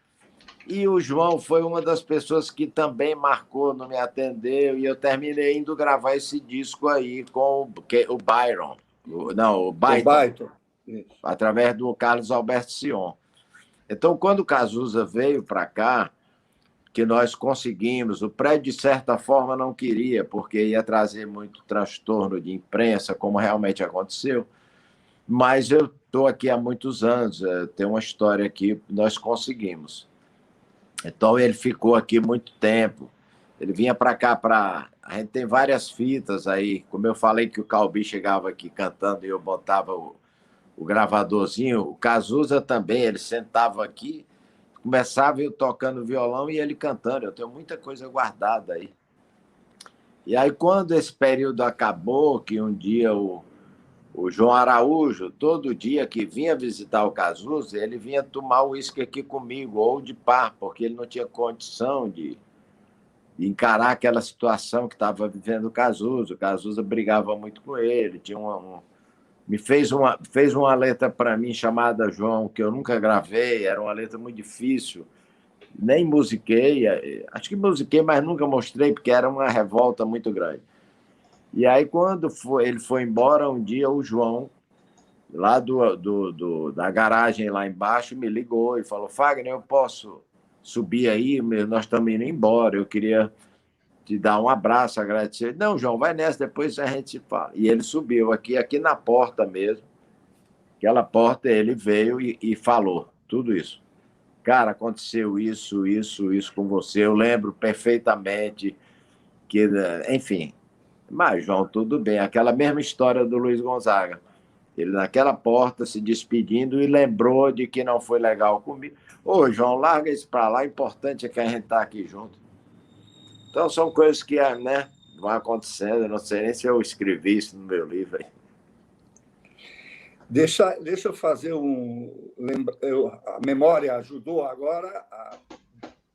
E o João foi uma das pessoas que também marcou, não me atendeu, e eu terminei indo gravar esse disco aí com o Byron. O Byton. Através do Carlos Alberto Sion. Então, quando o Cazuza veio para cá, que nós conseguimos, o prédio, de certa forma, não queria, porque ia trazer muito transtorno de imprensa, como realmente aconteceu, mas eu estou aqui há muitos anos, tem uma história aqui, nós conseguimos. Então, ele ficou aqui muito tempo, ele vinha para cá, a gente tem várias fitas aí, como eu falei que o Calbi chegava aqui cantando e eu botava o gravadorzinho, o Cazuza também, ele sentava aqui, começava eu tocando violão e ele cantando. Eu tenho muita coisa guardada aí. E aí, quando esse período acabou, que um dia o João Araújo, todo dia que vinha visitar o Cazuza, ele vinha tomar uísque aqui comigo, ou de par, porque ele não tinha condição de encarar aquela situação que estava vivendo o Cazuza. O Cazuza brigava muito com ele, tinha fez uma letra para mim chamada João, que eu nunca gravei, era uma letra muito difícil, nem musiquei, acho que musiquei, mas nunca mostrei, porque era uma revolta muito grande. E aí, quando ele foi embora, um dia o João, lá da garagem lá embaixo, me ligou e falou: Fagner, eu posso subir aí? Nós estamos indo embora, eu queria te dar um abraço, agradecer. Não, João, vai nessa, depois a gente se fala. E ele subiu aqui na porta mesmo. Aquela porta, ele veio e falou tudo isso. Cara, aconteceu isso com você. Eu lembro perfeitamente que, enfim. Mas, João, tudo bem. Aquela mesma história do Luiz Gonzaga. Ele naquela porta se despedindo e lembrou de que não foi legal comigo. Ô, João, larga isso para lá. O importante é que a gente está aqui junto. Então, são coisas que, né, vão acontecendo. Eu não sei nem se eu escrevi isso no meu livro aí. Deixa eu fazer a memória ajudou agora a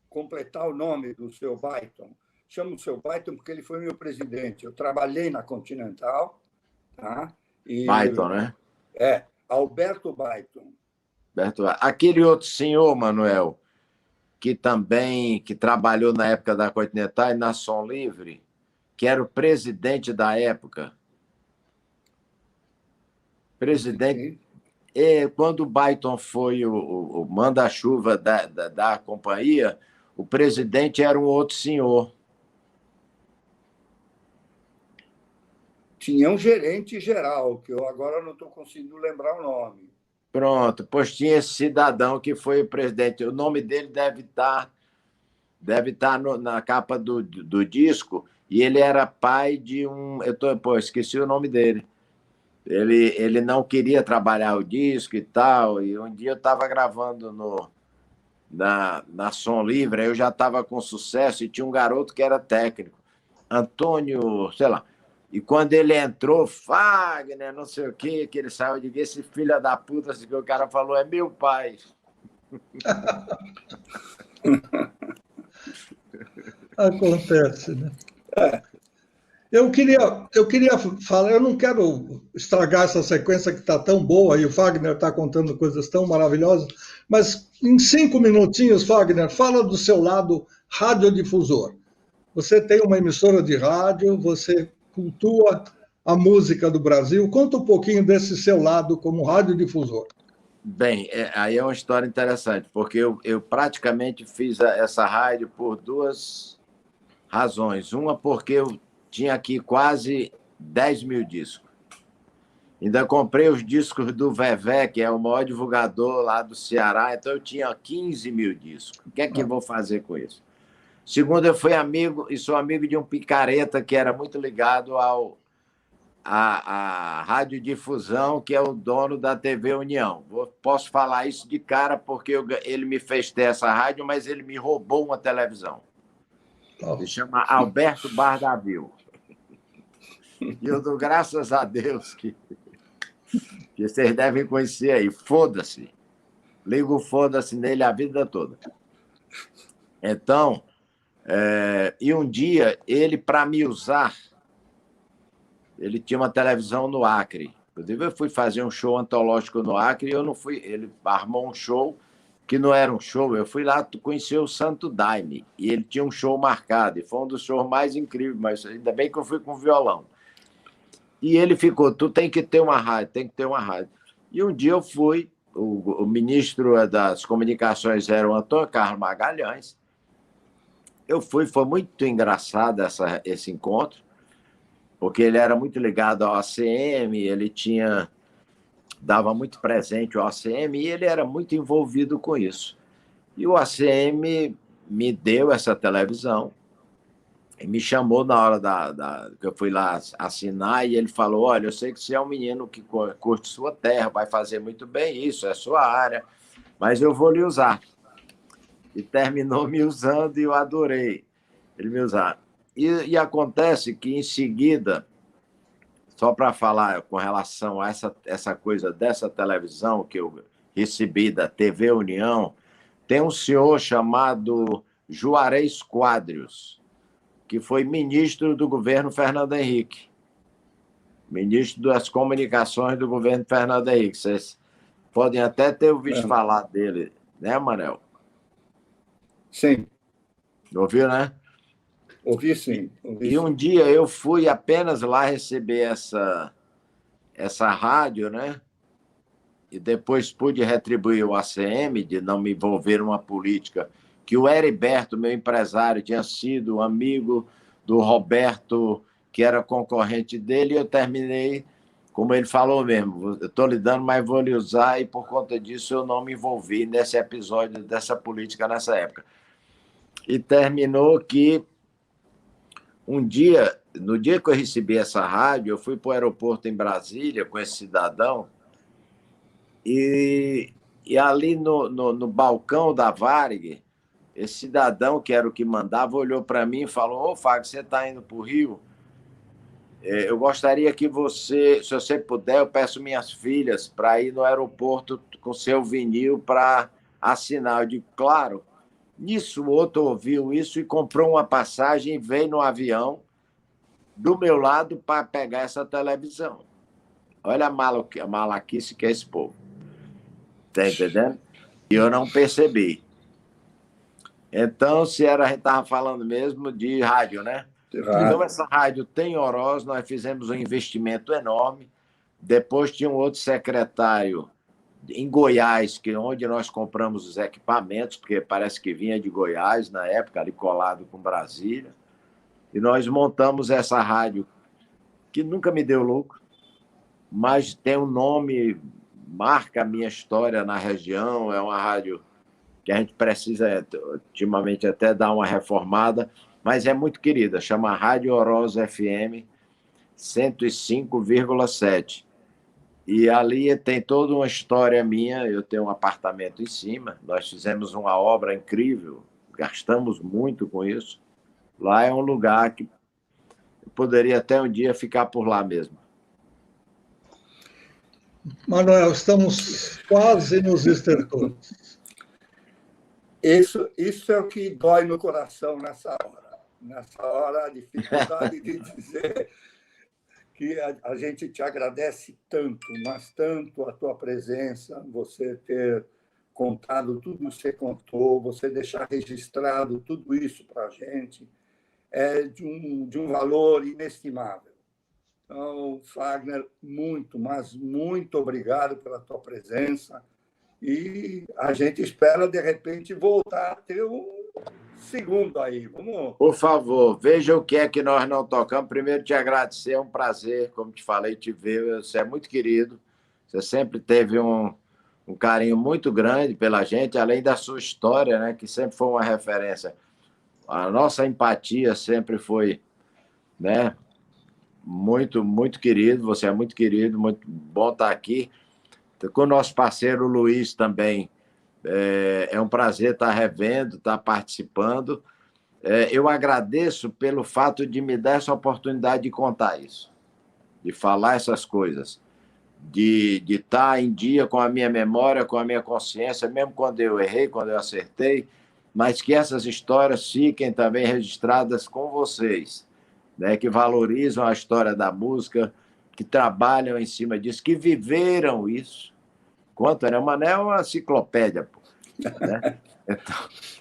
completar o nome do seu Baiton. Chamo o seu Baiton porque ele foi meu presidente. Eu trabalhei na Continental. Tá? Baiton, né? Alberto Baiton. Aquele outro senhor, Manuel, que trabalhou na época da Continental e na Som Livre, que era o presidente da época. Presidente. Quando o Baiton foi o manda-chuva da companhia, o presidente era um outro senhor. Tinha um gerente geral, que eu agora não estou conseguindo lembrar o nome. Pronto, pois tinha esse cidadão que foi o presidente. O nome dele deve estar na capa do disco, e ele era pai de um... esqueci o nome dele. Ele não queria trabalhar o disco e tal, e um dia eu estava gravando na Som Livre, eu já estava com sucesso, e tinha um garoto que era técnico, Antônio, sei lá. E quando ele entrou, Fagner, não sei o quê, que ele saiu de esse filho da puta, assim, que o cara falou, é meu pai. Acontece, né? Eu queria falar, eu não quero estragar essa sequência que está tão boa e o Fagner está contando coisas tão maravilhosas, mas em 5 minutinhos, Fagner, fala do seu lado radiodifusor. Você tem uma emissora de rádio, você cultua a música do Brasil. Conta um pouquinho desse seu lado como radiodifusor. Bem, aí é uma história interessante, porque eu praticamente fiz essa rádio por 2 razões. Uma, porque eu tinha aqui quase 10 mil discos. Ainda comprei os discos do Vevé, que é o maior divulgador lá do Ceará, então eu tinha 15 mil discos. O que é que eu vou fazer com isso? Segundo, eu fui amigo, e sou amigo de um picareta que era muito ligado à radiodifusão, que é o dono da TV União. Posso falar isso de cara, porque ele me fez ter essa rádio, mas ele me roubou uma televisão. Se chama Alberto Bardavil. E eu dou graças a Deus que vocês devem conhecer aí. Foda-se. Ligo foda-se nele a vida toda. Então, e um dia, ele, para me usar, ele tinha uma televisão no Acre. Inclusive, eu fui fazer um show antológico no Acre e eu não fui. Ele armou um show que não era um show. Eu fui lá conhecer o Santo Daime e ele tinha um show marcado. E foi um dos shows mais incríveis, mas ainda bem que eu fui com violão. E ele ficou, tu tem que ter uma rádio, tem que ter uma rádio. E um dia eu fui, o ministro das Comunicações era o Antônio Carlos Magalhães. Eu fui, foi muito engraçado esse encontro, porque ele era muito ligado ao ACM, ele dava muito presente ao ACM e ele era muito envolvido com isso. E o ACM me deu essa televisão, e me chamou na hora que eu fui lá assinar, e ele falou, olha, eu sei que você é um menino que curte sua terra, vai fazer muito bem isso, é sua área, mas eu vou lhe usar. E terminou me usando e eu adorei ele me usar. E acontece que, em seguida, só para falar com relação a essa coisa dessa televisão que eu recebi da TV União, tem um senhor chamado Juarez Quadrios, que foi ministro do governo Fernando Henrique. Ministro das Comunicações do governo Fernando Henrique. Vocês podem até ter ouvido falar dele, né, Manel? Sim. Ouviu, né? Ouvi sim. E um dia eu fui apenas lá receber essa rádio, né? E depois pude retribuir o ACM de não me envolver numa política que o Heriberto, meu empresário, tinha sido amigo do Roberto, que era concorrente dele, e eu terminei, como ele falou mesmo, eu estou lhe dando, mas vou lhe usar, e por conta disso eu não me envolvi nesse episódio dessa política nessa época. E terminou que um dia, no dia que eu recebi essa rádio, eu fui para o aeroporto em Brasília com esse cidadão, e ali no balcão da Varig, esse cidadão, que era o que mandava, olhou para mim e falou: ô, Fábio, você está indo para o Rio? Eu gostaria que você, se você puder, eu peço minhas filhas para ir no aeroporto com seu vinil para assinar. Eu digo, claro. Nisso, o outro ouviu isso e comprou uma passagem e veio no avião do meu lado para pegar essa televisão. Olha a malaquice que é esse povo. Está entendendo? E eu não percebi. Então, a gente estava falando mesmo de rádio, né? Então, essa rádio tem Oroz, nós fizemos um investimento enorme. Depois tinha um outro secretário em Goiás, onde nós compramos os equipamentos, porque parece que vinha de Goiás na época, ali colado com Brasília. E nós montamos essa rádio, que nunca me deu lucro, mas tem um nome, marca a minha história na região, é uma rádio que a gente precisa, ultimamente, até dar uma reformada, mas é muito querida, chama Rádio Oroz FM 105,7. E ali tem toda uma história minha, eu tenho um apartamento em cima, nós fizemos uma obra incrível, gastamos muito com isso. Lá é um lugar que eu poderia até um dia ficar por lá mesmo. Manuel, estamos quase nos estertores. Isso é o que dói no coração nessa hora. Nessa hora, a dificuldade de dizer que a gente te agradece tanto, mas tanto a tua presença, você ter contado tudo o que você contou, você deixar registrado tudo isso para a gente, é de um valor inestimável. Então, Fagner, muito, mas muito obrigado pela tua presença. E a gente espera, de repente, voltar a ter um segundo aí. Vamos... Por favor, veja o que é que nós não tocamos. Primeiro, te agradecer, é um prazer, como te falei, te ver. Você é muito querido, você sempre teve um carinho muito grande pela gente, além da sua história, né, que sempre foi uma referência. A nossa empatia sempre foi, né, muito, muito querido. Você é muito querido, muito bom estar aqui. Com o nosso parceiro Luiz também, é um prazer estar revendo, estar participando. Eu agradeço pelo fato de me dar essa oportunidade de contar isso, de falar essas coisas, de estar em dia com a minha memória, com a minha consciência, mesmo quando eu errei, quando eu acertei, mas que essas histórias fiquem também registradas com vocês, né, que valorizam a história da música, que trabalham em cima disso, que viveram isso. Quanto, né? O Mané é uma enciclopédia, pô, né?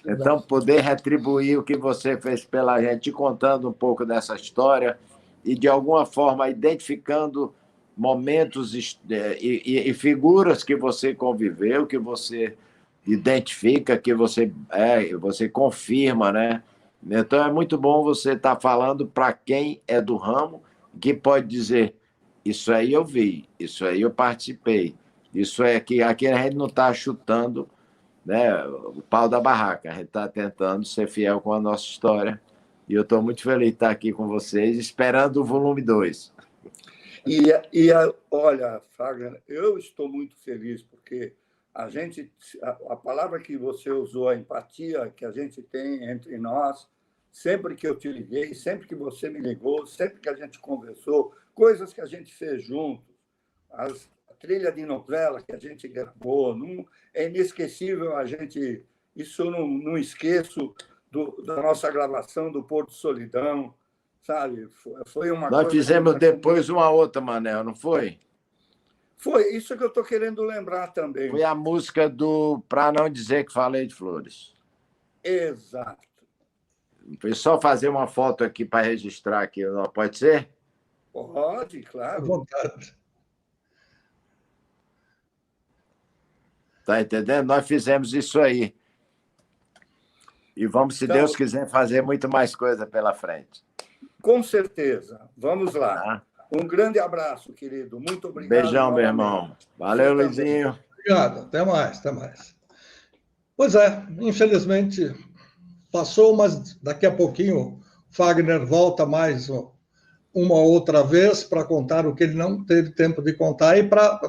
Então, poder retribuir o que você fez pela gente, contando um pouco dessa história e, de alguma forma, identificando momentos e figuras que você conviveu, que você identifica, que você confirma, né? Então, é muito bom você estar falando para quem é do ramo, que pode dizer, isso aí eu vi, isso aí eu participei, isso é que aqui a gente não está chutando, né, o pau da barraca, a gente está tentando ser fiel com a nossa história, e eu estou muito feliz de estar aqui com vocês, esperando o volume 2. Olha, Fagner, eu estou muito feliz, porque a palavra que você usou, a empatia que a gente tem entre nós, sempre que eu te liguei, sempre que você me ligou, sempre que a gente conversou, coisas que a gente fez juntos, a trilha de novela que a gente gravou, é inesquecível a gente... Isso eu não esqueço da nossa gravação do Porto Solidão, sabe? Foi uma Nós coisa fizemos depois uma outra, Manel, não foi? Foi isso que eu estou querendo lembrar também. Foi a música do Pra Não Dizer Que Falei de Flores. Exato. Foi só fazer uma foto aqui para registrar aqui, não pode ser? Pode, À claro. vontade. Tá entendendo? Nós fizemos isso aí. E vamos, se Então, Deus quiser, fazer muito mais coisa pela frente. Com certeza. Vamos lá. Tá? Um grande abraço, querido. Muito obrigado. Beijão, meu novamente. irmão. Valeu, Você Luizinho. Obrigado, até mais, até mais. Pois é, infelizmente passou, mas daqui a pouquinho Fagner volta mais uma outra vez para contar o que ele não teve tempo de contar e para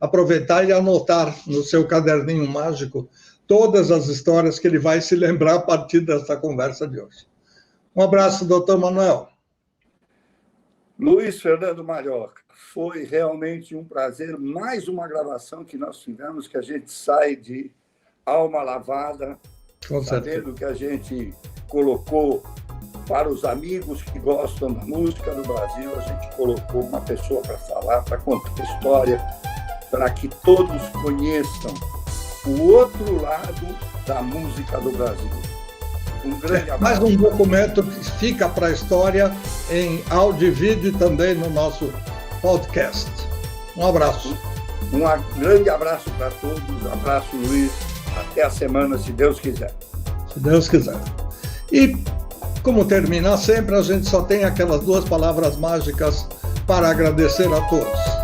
aproveitar e anotar no seu caderninho mágico todas as histórias que ele vai se lembrar a partir dessa conversa de hoje. Um abraço, doutor Manuel. Luiz Fernando Marioca, foi realmente um prazer, mais uma gravação que nós tivemos, que a gente sai de alma lavada, Com certeza. sabendo que a gente colocou para os amigos que gostam da música do Brasil, a gente colocou uma pessoa para falar, para contar a história, para que todos conheçam o outro lado da música do Brasil. Um grande abraço. Mais um documento que fica para a história em áudio e vídeo e também no nosso podcast. Um abraço. Um grande abraço para todos. Abraço, Luiz. Até a semana, se Deus quiser. Se Deus quiser. E, como termina sempre, a gente só tem aquelas duas palavras mágicas para agradecer a todos.